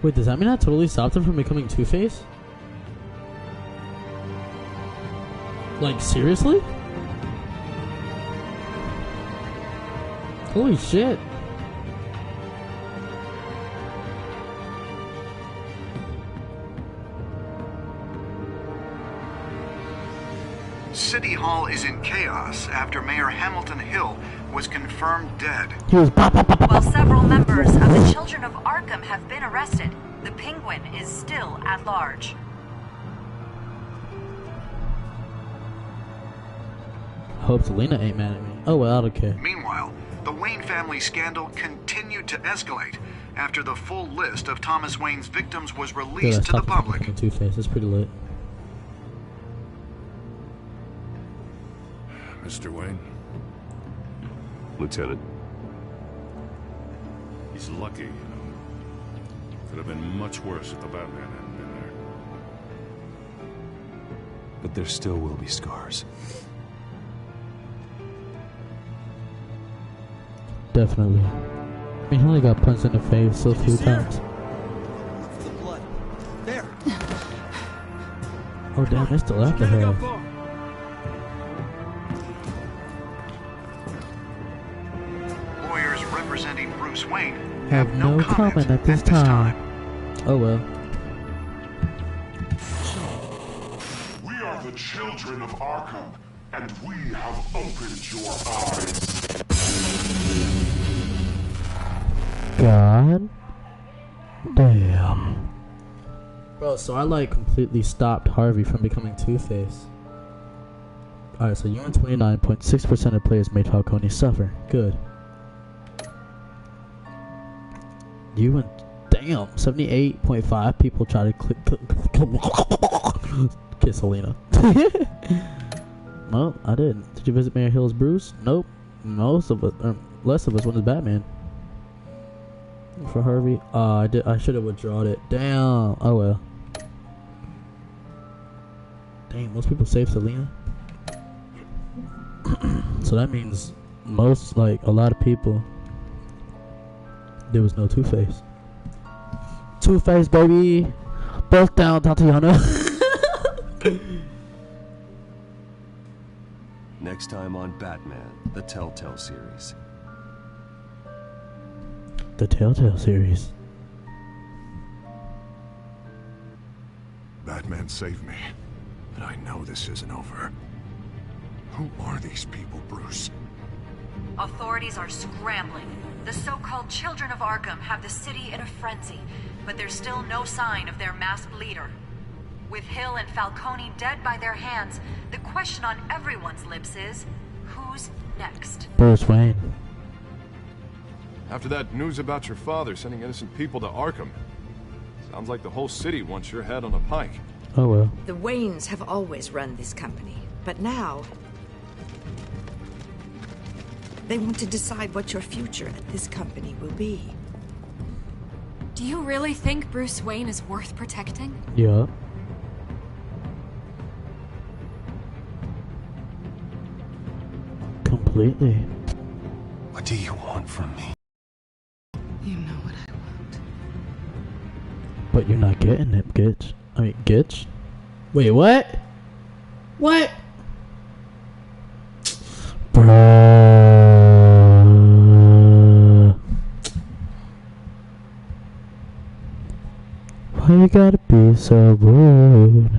Speaker 7: Wait, does that mean I totally stopped him from becoming Two-Face? Like, seriously? Holy shit.
Speaker 20: City Hall is in chaos after Mayor Hamilton Hill was confirmed dead.
Speaker 7: He was
Speaker 19: While several members of the Children of Arkham have been arrested, the Penguin is still at large.
Speaker 7: Hope Selena ain't mad at me. Oh well, I don't care.
Speaker 20: Meanwhile, the Wayne family scandal continued to escalate after the full list of Thomas Wayne's victims was released to the public.
Speaker 7: Two-Face, that's pretty lit.
Speaker 12: Mr. Wayne?
Speaker 9: Lieutenant.
Speaker 12: He's lucky, you know. Could have been much worse if the Batman hadn't been there.
Speaker 3: But there still will be scars.
Speaker 7: Definitely. I mean, he only got punched in the face so few times.
Speaker 21: Look for the blood. There.
Speaker 7: Oh damn, they still after her.
Speaker 20: Lawyers representing Bruce Wayne
Speaker 7: Have no comment at this time. Oh well.
Speaker 6: We are the children of Arkham, and we have opened your eyes.
Speaker 7: God damn. Bro, so I like completely stopped Harvey from becoming Two-Face. Alright, so you and 29.6% of players made Falcone suffer. Good. You and damn 78.5 people try to kiss Selena. No, I didn't. Did you visit Mayor Hill's Bruce? Nope. Most of us, or less of us, went as Batman. For Harvey, I did. I should have withdrawn it. Damn. Oh well. Dang, most people save Selena. So that means most, like, a lot of people. There was no Two-Face. Two-Face, baby. Both down, Tatiana.
Speaker 9: Next time on Batman, the Telltale series.
Speaker 7: The Telltale series.
Speaker 3: Batman saved me, but I know this isn't over. Who are these people, Bruce?
Speaker 19: Authorities are scrambling. The so-called Children of Arkham have the city in a frenzy, but there's still no sign of their masked leader. With Hill and Falcone dead by their hands, the question on everyone's lips is, who's next?
Speaker 7: Bruce Wayne.
Speaker 3: After that news about your father sending innocent people to Arkham, sounds like the whole city wants your head on a pike.
Speaker 7: Oh well.
Speaker 16: The Waynes have always run this company, but now they want to decide what your future at this company will be.
Speaker 4: Do you really think Bruce Wayne is worth protecting?
Speaker 7: Yeah. Completely.
Speaker 9: What do you want from me?
Speaker 17: You know what I want.
Speaker 7: But you're not getting it, Gitch. I mean, Gitch? Wait, what? What? Bruh. Why you gotta be so rude?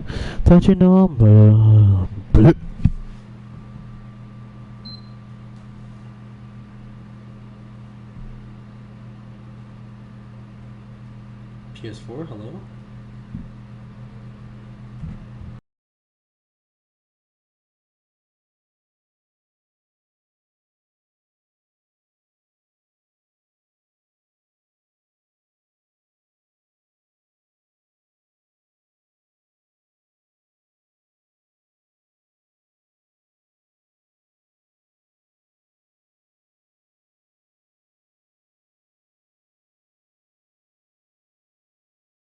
Speaker 7: Don't you know I'm blue?
Speaker 1: PS4, hello?